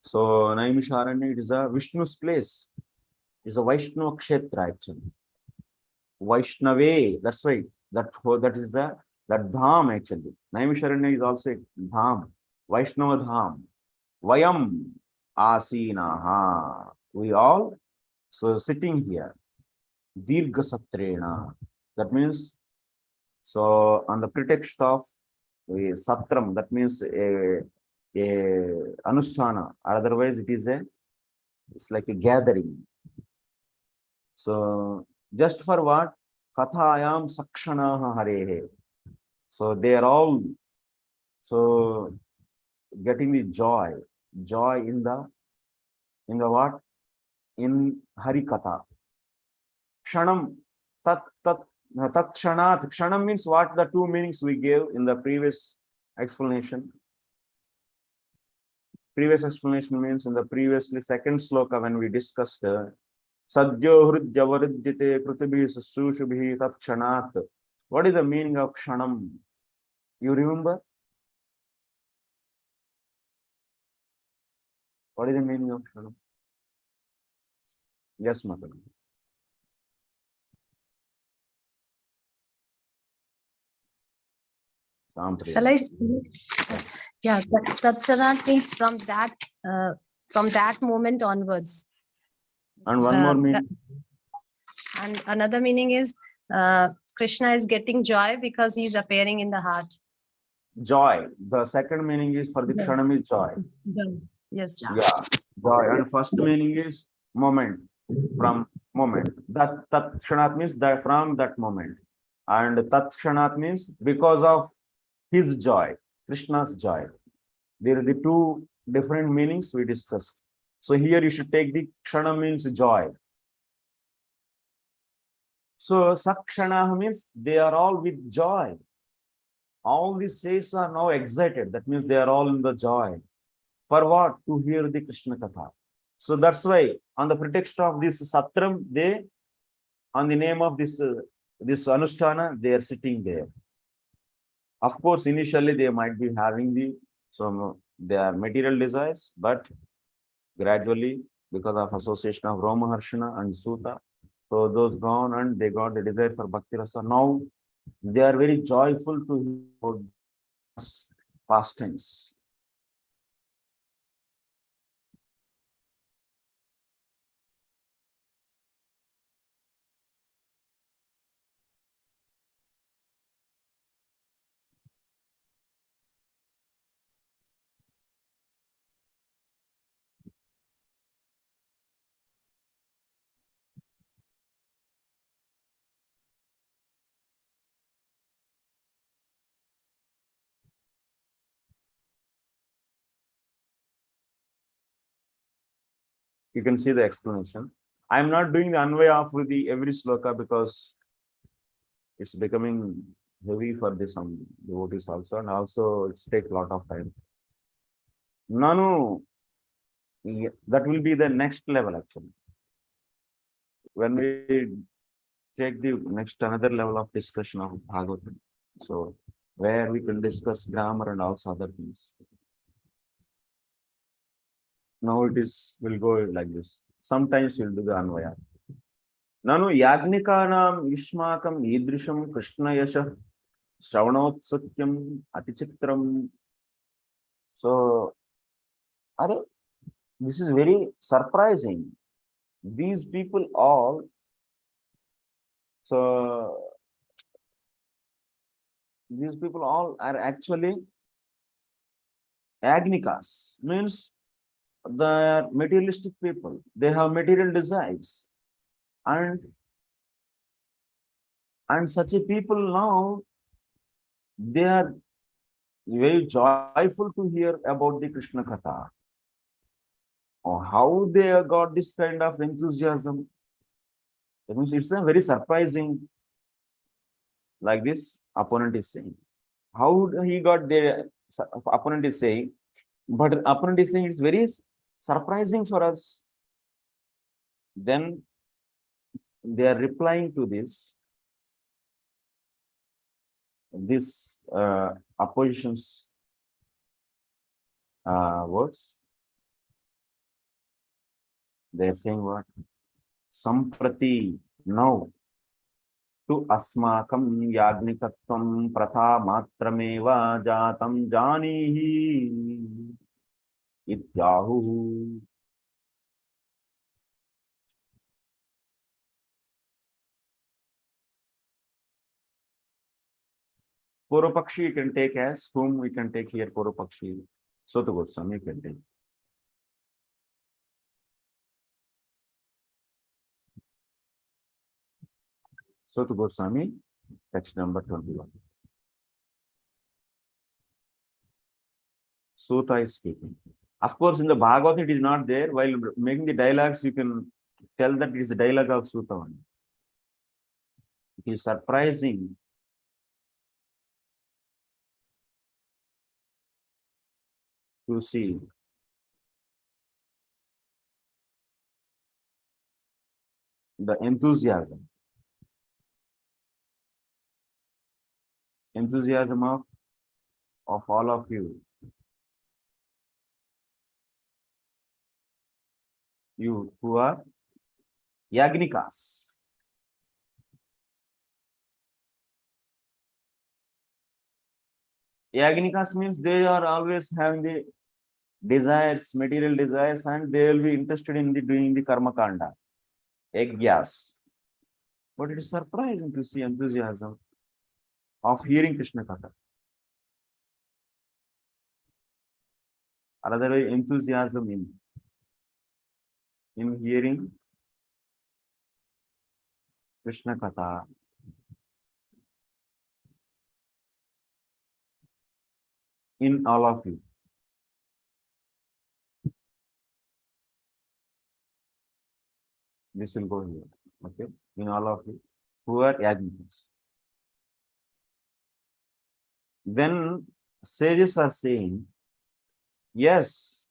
So Naimisharanya, it is a Vishnu's place. It's a Vaishnava Kshetra actually. Vaishnave, that's right. That is that Dham actually. Naimisharanya is also Dham. Vaishnava Dham. Vayam Asinaha. We all so sitting here. Dirghasatrena. That means so on the pretext of a satram, that means a anusthana, otherwise it's like a gathering. So just for what? Kathayam sakṣṇa hare. So they are all so getting the joy in the what? In Hari Katha. Kshanam tat kshanat. Kshanam means what? The two meanings we gave in the previous explanation. Previous explanation means in the previously second sloka when we discussed Sadyo Hridjavaridjite Prithibhi Sushubhi Tat Kshanat. What is the meaning of Kshanam? You remember? What is the meaning of Kshanam? Yes, Mother. Shall I? Yeah, Tat means from that moment onwards. And one more meaning. And another meaning is Kṛṣṇa is getting joy because he is appearing in the heart. Joy. The second meaning is for the Kshanam is joy. Yes. Yeah, joy. And first meaning is moment. From moment. That Kshanat means that from that moment. And Tat Kshanat means because of his joy, Krishna's joy. There are the two different meanings we discussed. So here you should take the Kṛṣṇa means joy. So Sakṣṇa means they are all with joy. All these sages are now excited. That means they are all in the joy. For what? To hear the Krishna Katha. So that's why on the pretext of this Satram, they, on the name of this Anusthana, they are sitting there. Of course, initially they might be having their material desires, but gradually, because of association of Roma Harshana and Sutta, so those gone and they got the desire for Bhakti Rasa. Now they are very joyful to hear pastimes. You can see the explanation. I am not doing the Anvaya of the every sloka because it's becoming heavy for the some devotees also, and also it's take a lot of time. Nanu, that will be the next level actually. When we take the next another level of discussion of Bhagavata, so where we can discuss grammar and also other things. Now it is will go like this. Sometimes we'll do the Anvaya. Nanu Yagnikanam Yushmakam Idrisham Kṛṣṇa Yasha Shravanotsakyam Atichitram. So, this is very surprising. These people all, these people all are actually agnikas, means they are materialistic people. They have material desires. And such a people now, they are very joyful to hear about the Krishna Katha. Or how they got this kind of enthusiasm. That means it's a very surprising, like this opponent is saying. How he got there, opponent is saying, but opponent is saying it's very surprising for us. Then they are replying to this opposition's words. They are saying what? Samprati, now to asmakam yagnikatvam pratha-mātrameva jatam janihi ityahu. Purvapakshi you can take as whom we can take here. Purvapakshi Sūta Goswami you can take. Sūta Goswami, text number 21. Sūta is speaking. Of course, in the Bhagavata it is not there. While making the dialogues, you can tell that it is the dialogue of Sūta only. It is surprising. To see the enthusiasm of all of you who are Yagnikas. Yagnikas means they are always having the desires, material desires, and they will be interested in doing the karma kanda, yajnas. But it is surprising to see enthusiasm of hearing Krishna Katha. Another way, enthusiasm in hearing Krishna Katha. In all of you. This will go here. Okay. In all of you who are Yajnikas. Then sages are saying, yes,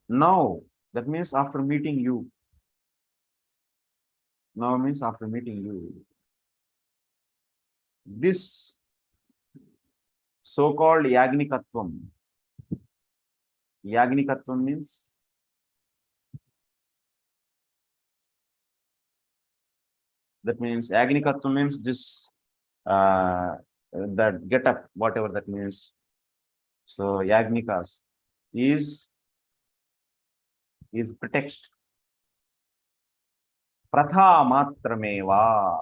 now, that means after meeting you. Now means after meeting you. This so-called Yagnikatvam. Yagnikatvam means Yagnikatvam means this that get up, whatever that means. So Yagnikas is pretext. Pratha-mātrameva.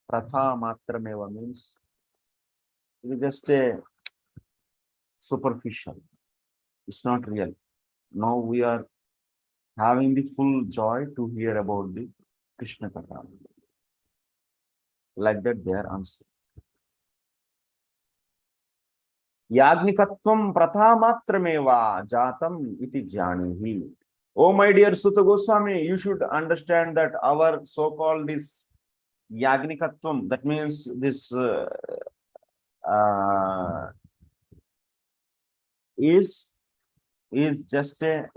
Pratha-mātrameva means it is just a superficial. It's not real. Now we are having the full joy to hear about the Krishna Katha. Like that they are answering. Yagnikatvam prathamatrameva jatam iti janihi. Oh, my dear Sutta Goswami, you should understand that our so-called this Yagnikatvam, that means this is just a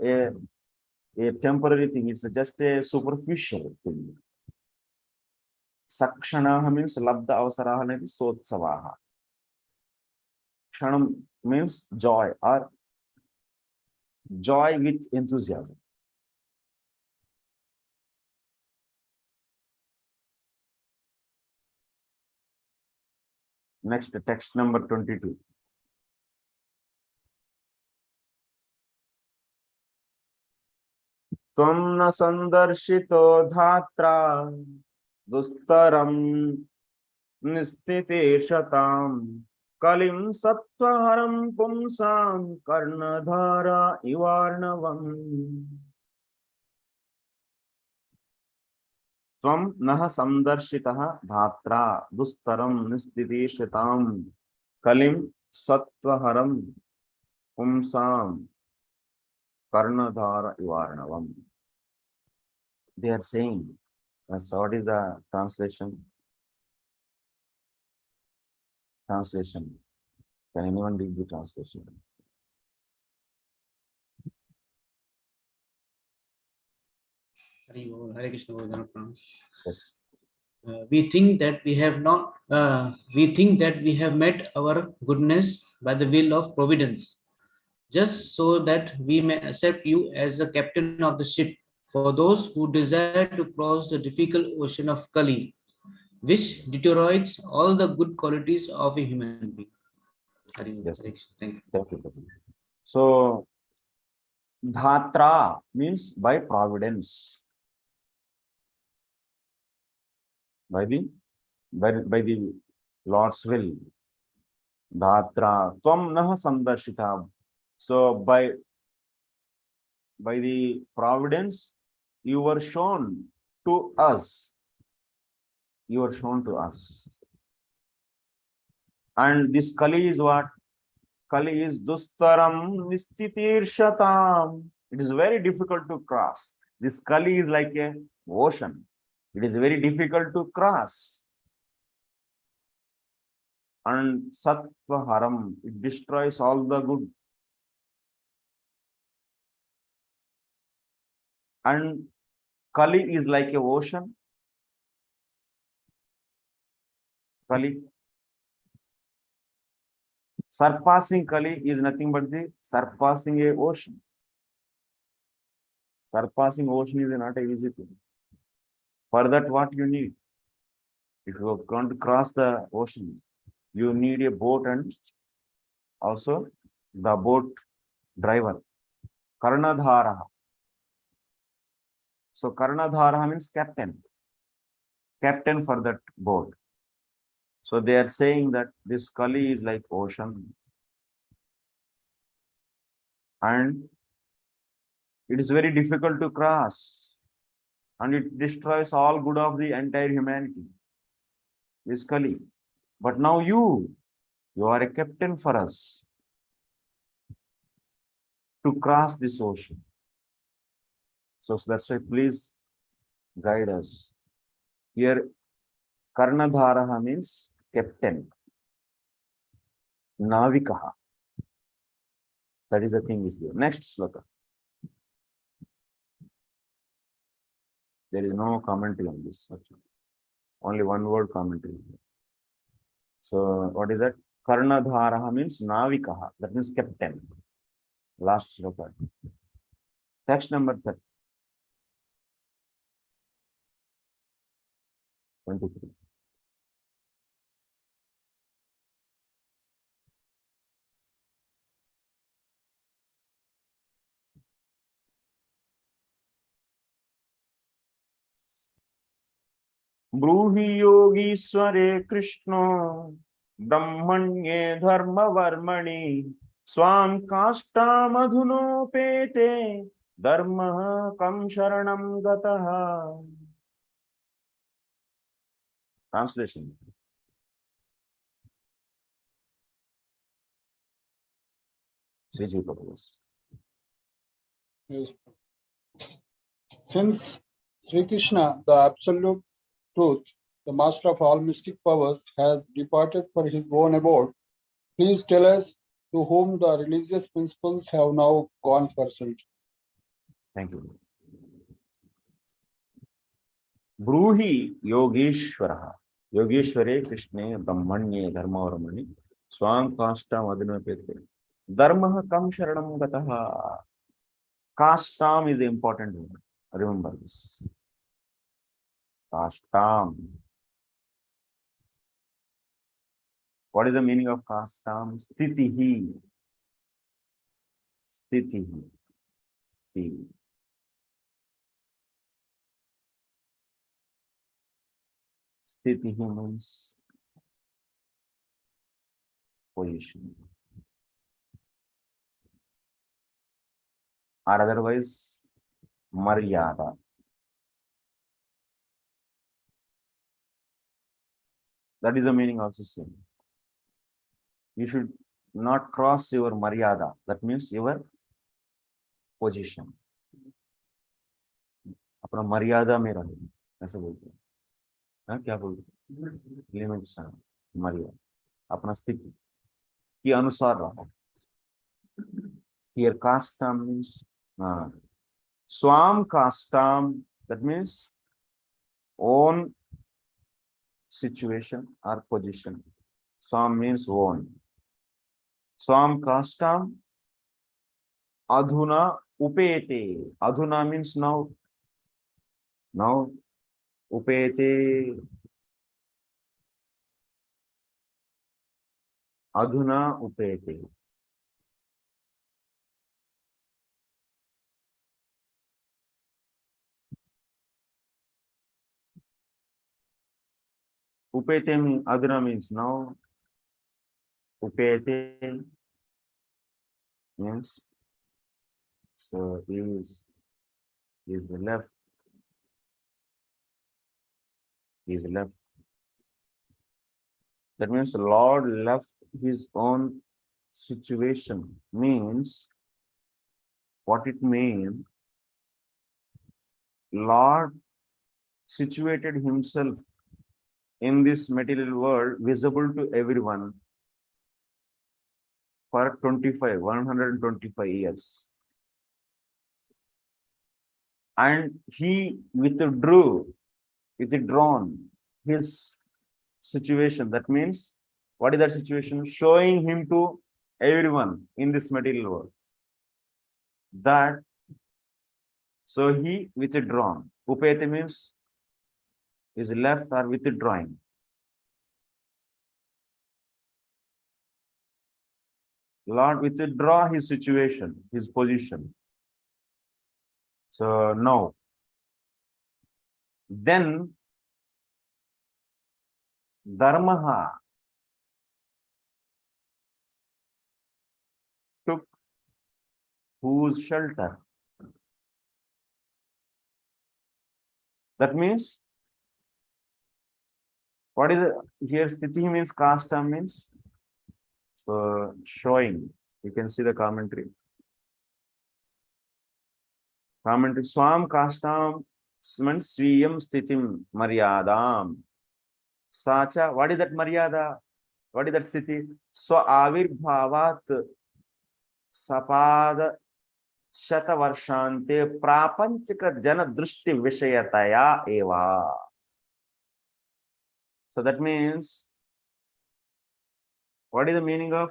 temporary thing. It's just a superficial thing. Sakshanaha means labda avasaraha means sotsavaha. Kshanam means joy or joy with enthusiasm. Next, text number 22. Tvam na sandarshito dhatra dustaram nistite shatam kalim sattvaharam pumsam karnadhara ivarnavam. Tvam naha sandarshitaha dhatra dustaram nistite shatam kalim sattvaharam pumsam Karnadhara Ivarnavam. They are saying, so what is the translation? Translation. Can anyone read the translation? Hare Krishna. Yes. We think that we have not. We think that we have met our goodness by the will of providence, just so that we may accept you as the captain of the ship for those who desire to cross the difficult ocean of Kali, which deteriorates all the good qualities of a human being. Yes. Thank you. Thank you. So, Dhatra means by providence. By the Lord's will. Dhatra. Tvam naha sandarshita. So by the providence, you were shown to us. You were shown to us. And this Kali is what? Kali is dustaram nistitirshatam. It is very difficult to cross. This Kali is like a ocean. It is very difficult to cross. And sattvaharam, it destroys all the good. And Kali is like a ocean. Kali. Surpassing Kali is nothing but the surpassing a ocean. Surpassing ocean is not an easy thing. For that, what you need? If you are going to cross the ocean, you need a boat and also the boat driver. Karnadhara. So Karnadhara means captain. Captain for that boat. So they are saying that this Kali is like ocean. And it is very difficult to cross. And it destroys all good of the entire humanity. This Kali. But now you are a captain for us to cross this ocean. So that's why please guide us. Here, Karnadharaha means captain. Navikaha. That is the thing is here. Next sloka. There is no commentary on this. Only one word commentary is there. So what is that? Karnadharaha means Navikaha. That means captain. Last sloka. Text number 23. Bruhi yogishware Kṛṣṇa brahmanye dharma varmani swam kashta madhunopete dharma kam sharanam gataha. Translation. Vijay propose. Yes. Since Sri Krishna, the absolute truth, the master of all mystic powers, has departed for his own abode, please tell us to whom the religious principles have now gone for shelter. Thank you. Bruhi Yogeshwara. Yogeshware Krishna Brahmanye Dharmavarmani Swam Kashtam Adinapete. Dharma Kam Sharanam Gataha. Kashtam is the important one. Remember this. Kashtam. What is the meaning of kashtam? Sthitihi. Sthitihi. Sthiti. Sthitihi means position. Or otherwise, maryada. That is the meaning also same. You should not cross your maryada. That means your position. अपना मर्यादा में रहो, ऐसा बोलते हैं. हाँ, क्या बोलते हैं? लिमिट्स हैं, मर्यादा. अपना स्थिति के अनुसार रहो. Here kastam means swam kastam. That means own situation or position. Swam means own. Swam kastam adhuna upete. Adhuna means now. Now upete. Adhuna upete. Upete means adhuna means now. Upete means so is left. Is left. That means the Lord left his own situation. Means what it means. Lord situated himself in this material world, visible to everyone, for 125 years. And he withdrawn his situation. That means, what is that situation? Showing him to everyone in this material world. That, so he withdrawn. Upete means is left or withdrawing. Lord withdraw his situation, his position. So now, then Dharmaha took whose shelter? That means, what is it? Here sthiti means kasta means showing. You can see the commentary. Commentary. Swam kastam means swiyam sthitim maryadam. Sacha. What is that maryada? What is that sthiti? Swa avirbhavat sapada shata varshante prapanchika jana drishti vishayataya eva. So that means, what is the meaning of,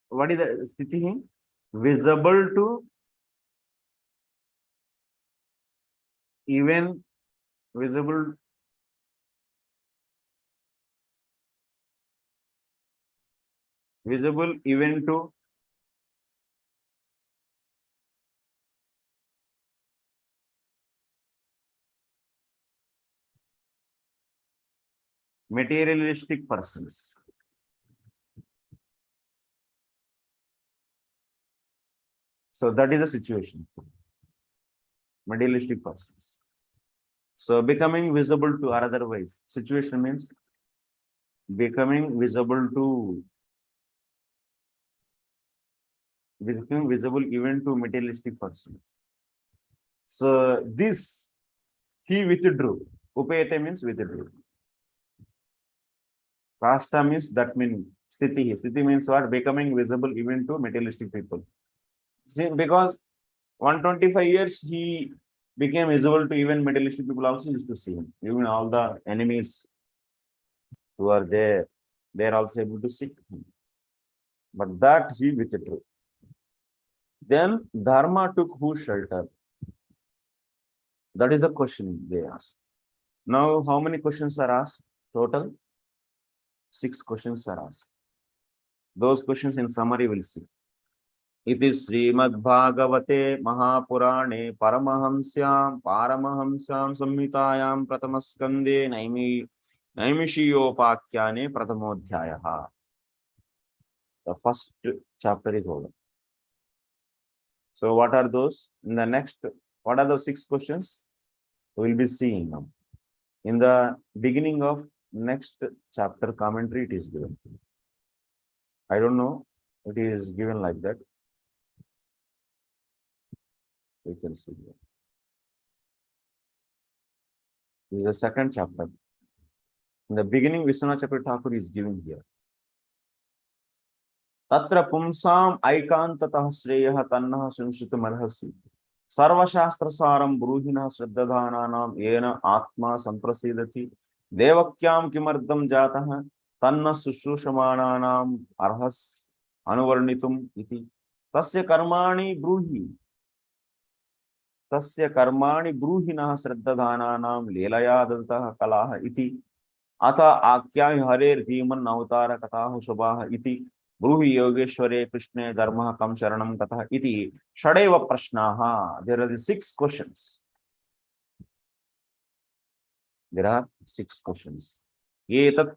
what is the sthiti? Visible to even, visible even to materialistic persons. So that is the situation. Materialistic persons. So becoming visible to, or otherwise, situation means becoming visible to became visible even to materialistic persons. So this he withdrew. Upayate means withdrew. Kṛṣṇa means that meaning. Sthiti. Sthiti means what? Becoming visible even to materialistic people. See, because 125 years he became visible to even materialistic people also used to see him. Even all the enemies who are there, they are also able to see him. But that he withdrew. Then Dharma took whose shelter? That is the question they asked. Now, how many questions are asked? Total 6 questions are asked. Those questions in summary we'll see. It is Srimad Bhāgavate Mahapurane Paramahamsyam Samhitayam Pratamaskande Naimishiyopakyane Pratamodhyayaha. The first chapter is over. So what are those? In the next, what are those 6 questions? We will be seeing now. In the beginning of next chapter commentary, it is given. I don't know, it is given like that. We can see here. This is the second chapter. In the beginning, Vishwanath Chakravarti Thakur is given here. Tatra pumsam aikantatah shreyah tannah sunshitamarhasi. Sarva shastra saram bruhina shraddadhananam yena atma samprasidati. Devakyam kimardam jatah tanna sushushamananam arhas anuvarnitum iti. Tasya karmani bruhinah shraddadhananam lelaya daltah kalaha iti. Ata akyai harer dhiman avtara katahu subhaha iti. Bruhi Yogeshware Kṛṣṇa Dharma Kam Sharanam Katha iti Shadeva Prashnaha. There are the 6 questions. There are 6 questions. Etat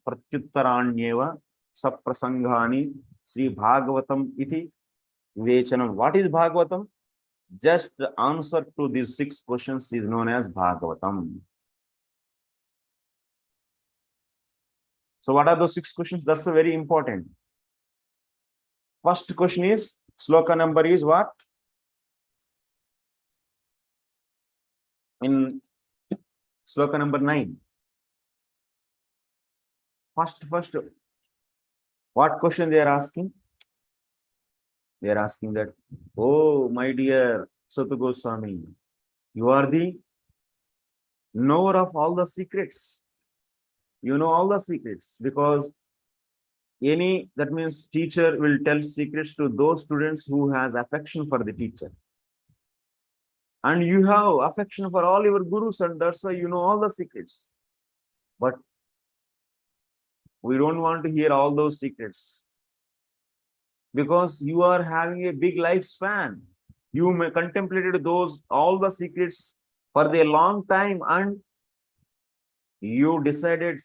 pratyuttaranyeva saprasangani Sri Bhāgavatam iti vivechanam. What is Bhāgavatam? Just the answer to these 6 questions is known as Bhāgavatam. So what are those 6 questions? That's very important. First question is, sloka number is what? In sloka number 9. First, what question they are asking? They are asking that, oh, my dear Sutta Goswami, you are the knower of all the secrets. You know all the secrets, because that means teacher will tell secrets to those students who has affection for the teacher. And you have affection for all your gurus, and that's why you know all the secrets. But we don't want to hear all those secrets, because you are having a big lifespan. You may contemplated all the secrets for a long time, and you decided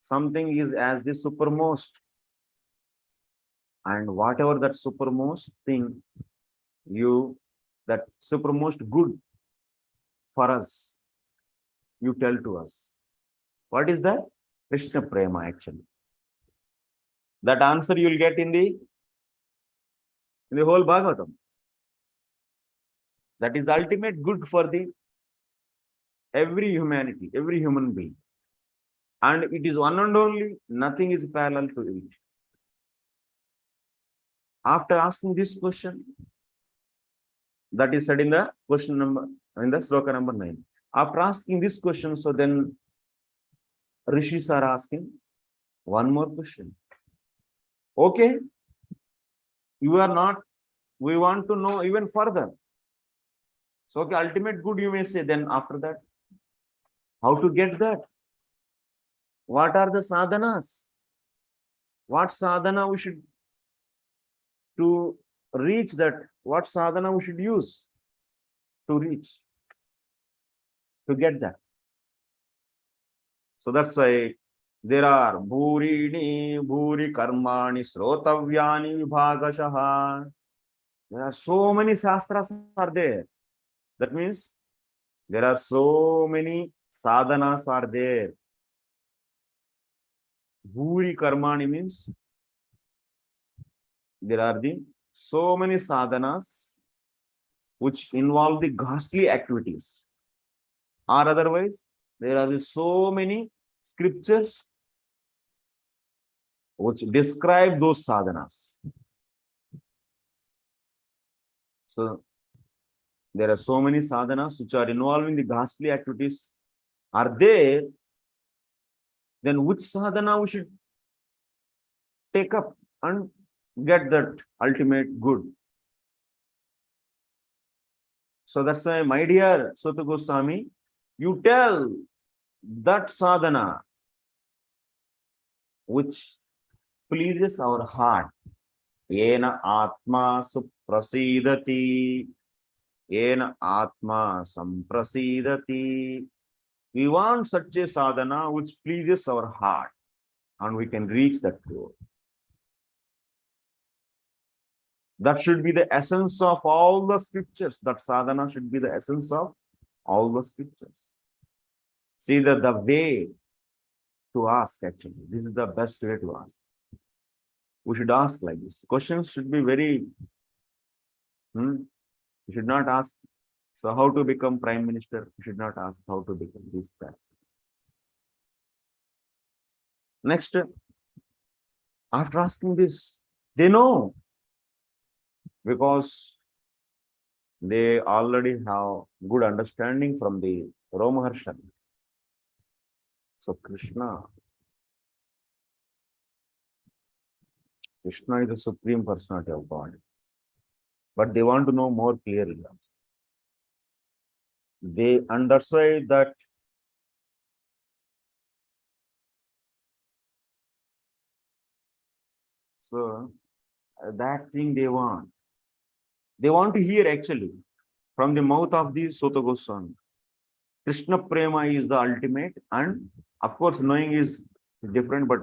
something is as the supermost, and whatever that supermost thing, that supermost good for us, you tell to us. What is that? Kṛṣṇa Prema, actually. That answer you will get in the whole Bhāgavatam. That is the ultimate good for every humanity, every human being. And it is one and only, nothing is parallel to it. After asking this question, that is said in the sloka number 9. After asking this question, so then Rishis are asking one more question. Okay, we want to know even further. So, okay, ultimate good you may say, then after that, how to get that? What are the sadhanas? What sadhana we should to reach that? What sadhana we should use to reach, to get that? So that's why there are bhuri karmani srotavyani vibhagashaha. There are so many shastras are there. That means there are so many sadhanas are there. Bhuri karmani means there are the so many sadhanas which involve the ghastly activities, or otherwise there are so many scriptures which describe those sadhanas. So there are so many sadhanas which are involving the ghastly activities are there. Then which sadhana we should take up and get that ultimate good? So that's why, my dear Sutta Goswami, you tell that sadhana which pleases our heart. Yena atma suprasidati, yena atma samprasidati. We want such a sadhana which pleases our heart, and we can reach that goal. That should be the essence of all the scriptures. That sadhana should be the essence of all the scriptures. See that the way to ask, actually, this is the best way to ask. We should ask like this. Questions should be very, you should not ask, so how to become prime minister? You should not ask how to become this, that. Next, after asking this, they know, because they already have good understanding from the Romaharshan. So Kṛṣṇa is the Supreme Personality of God. But they want to know more clearly. They understand that so that thing they want. They want to hear actually from the mouth of the Sutta Goswami. Kṛṣṇa Prema is the ultimate, and of course knowing is different, but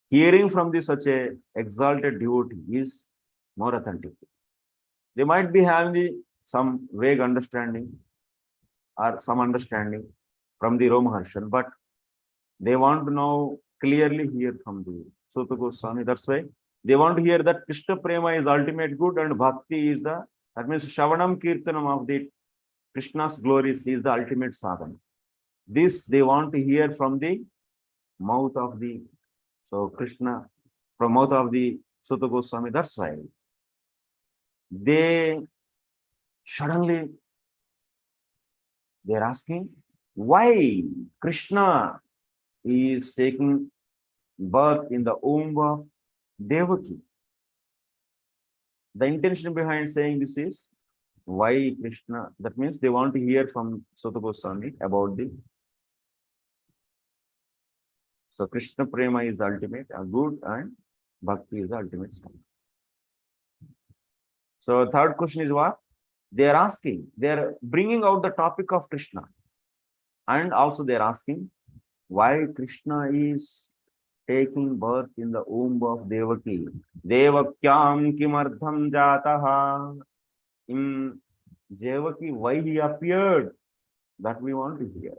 hearing from the such a exalted devotee is more authentic. They might be having some vague understanding or some understanding from the Romaharshan, but they want to know clearly hear from the Sutta Goswami. That's why they want to hear that Kṛṣṇa Prema is ultimate good and Bhakti is that means Shravanam Kirtanam of the Krishna's glories is the ultimate sadhana. This they want to hear from the mouth of the Kṛṣṇa, from mouth of the Sutta Goswami. That's why they suddenly they're asking why Kṛṣṇa is taking birth in the womb of Devaki. The intention behind saying this is why Kṛṣṇa. That means they want to hear from Sutta Goswami about the. So Kṛṣṇa Prema is the ultimate, good, and Bhakti is the ultimate sadhana. So third question is what? They are asking, they are bringing out the topic of Kṛṣṇa, and also they are asking why Kṛṣṇa is taking birth in the womb of Devaki. Devakyam kimardham jataha. In Devaki, why he appeared? That we want to hear.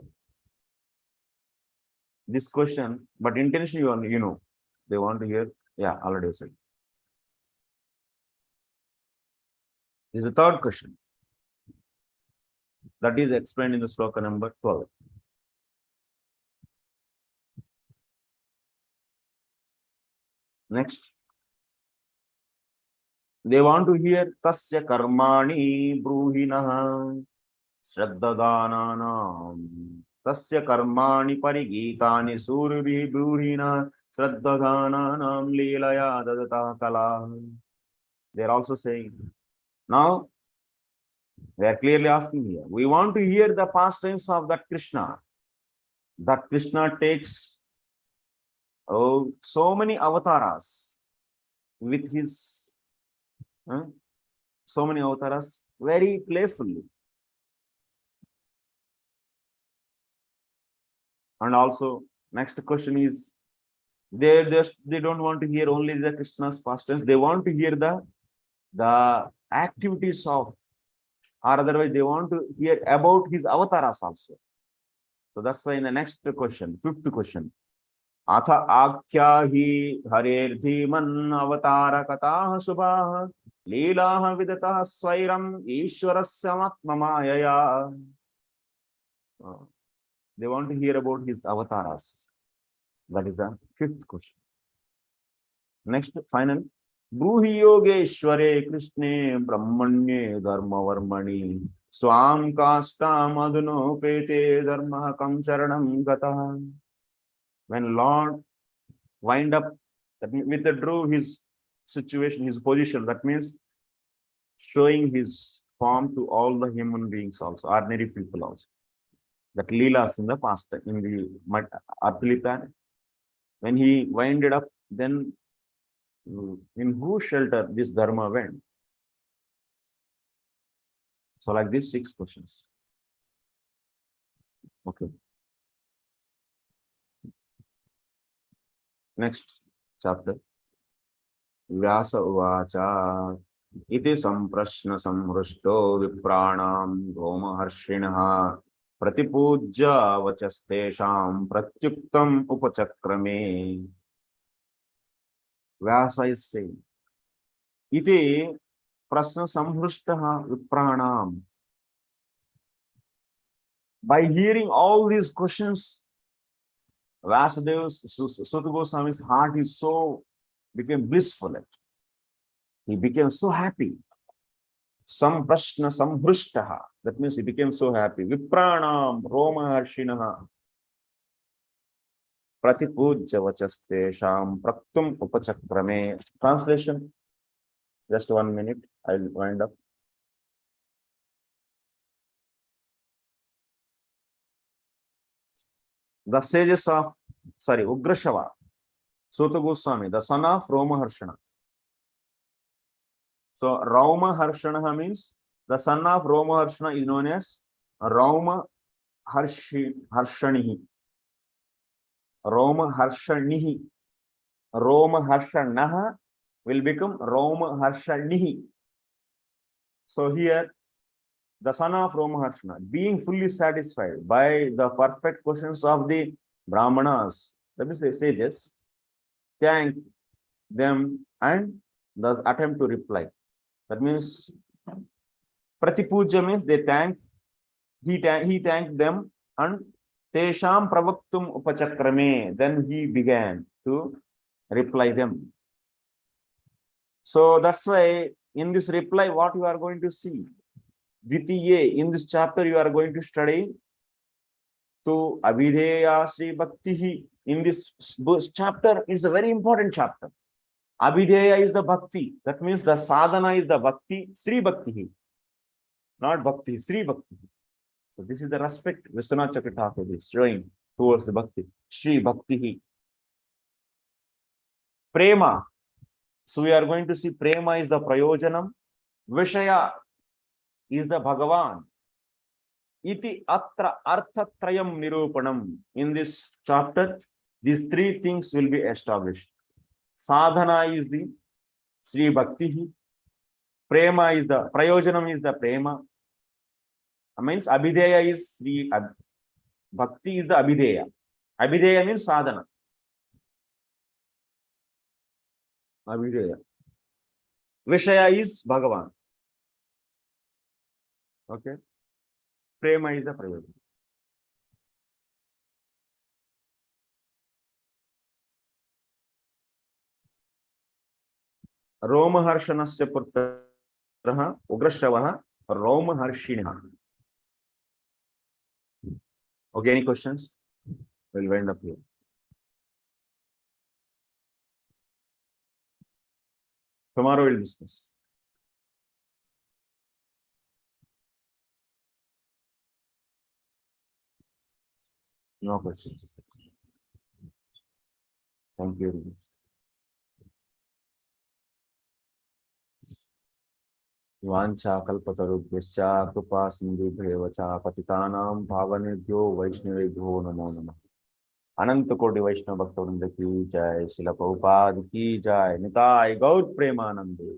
This question, but intention you know, they want to hear. Yeah, already said. This is the third question. That is explained in the sloka number 12. Next, they want to hear tasya karmani bruhinaha shraddhadananam tasya karmani parigitani surabhi bruhina shraddhadananam leelaya dadata kala. They are also saying, now they are clearly asking here, we want to hear the past tense of that Kṛṣṇa. That Kṛṣṇa takes so many avatars with his so many avatars very playfully. And also next question is they don't want to hear only the Kṛṣṇa's past tense. They want to hear the activities of, or otherwise they want to hear about his avatars also. So that's why in the next question, fifth question, अथ आख्या हि हरेर्धीमन् अवतार कथाः शुभाः लीलाः विदतः स्वैरम् ईश्वरस्य आत्ममायया. They want to hear about his avatars. That is the fifth question. Next, final. Bruhi yogeshware Krishne brahmanye dharma varmani swam kastam adhuno pete dharma kam sharanam gata. When Lord wind up, that means withdrew his situation, his position, that means showing his form to all the human beings also, ordinary people also. That Leelas in the past, in the earthly planet. When he winded up, then in whose shelter this dharma went? So like this, 6 questions. Okay. Next chapter. Vyasa uvacha iti samprashna samhrushto vipranam goma harshinaha pratipujya vachastesham pratyuktam upachakrame. Vyasa is saying, iti prasna samhrishtaha vipranam. By hearing all these questions, Vyasadev's Suta Goswami's heart is became blissful. He became so happy. Samprashna samhrishtaha. That means he became so happy. Vipranam roma harshinaha pratipujya vachastesham praktum upachakrame. Translation. Just 1 minute. I'll wind up. The sages of, Ugrashava, Suta Goswami, the son of Roma Harshana. So, Roma Harshana means the son of Roma Harshana is known as Roma Harshanihi. Roma Harshanihi. Roma Harshanaha will become Roma Harshanihi. So, here, the son of Roma Harshana, being fully satisfied by the perfect questions of the Brahmanas, that is the sages, thank them and thus attempt to reply. That means Pratipuja means they thank, he thanked them and Tesham pravaktum upachakrame, then he began to reply them. So that's why in this reply, what you are going to see? Dvitiye, in this chapter, you are going to study to Abhideya Sri Bhaktihi. In this chapter is a very important chapter. Abhideya is the Bhakti. That means the sadhana is the Bhakti, Sri Bhaktihi. Not Bhakti, Sri Bhaktihi. So this is the respect Vishwanath Chakravarti is showing towards the Bhakti, Sri Bhaktihi. Prema. So we are going to see Prema is the Prayojanam. Vishaya is the Bhagavan. Iti atra arthatrayam nirupanam. In this chapter, these 3 things will be established. Sadhana is the Sri Bhaktihi. Prema is the Prayojanam is the Prema. Means Abhideya is Sri Bhakti is the Abhideya. Abhideya means sadhana. Abhideya. Vishaya is Bhagavan. Okay. Prema is the Prayojana. Roma Harshanasya Putraha Ugrashavaha Roma Harshinaha. Okay, any questions? We'll wind up here. Tomorrow we'll discuss. No questions. Thank you. Vancha kalpatarubhyascha kripa sindhubhyo cha patitanam bhavanebhyo vaishnavebhyo namo namah. Ananta Koti Vaishnava Bhakta ki jai, Srila Prabhupada ki jai, Nitai Gaur Premanande.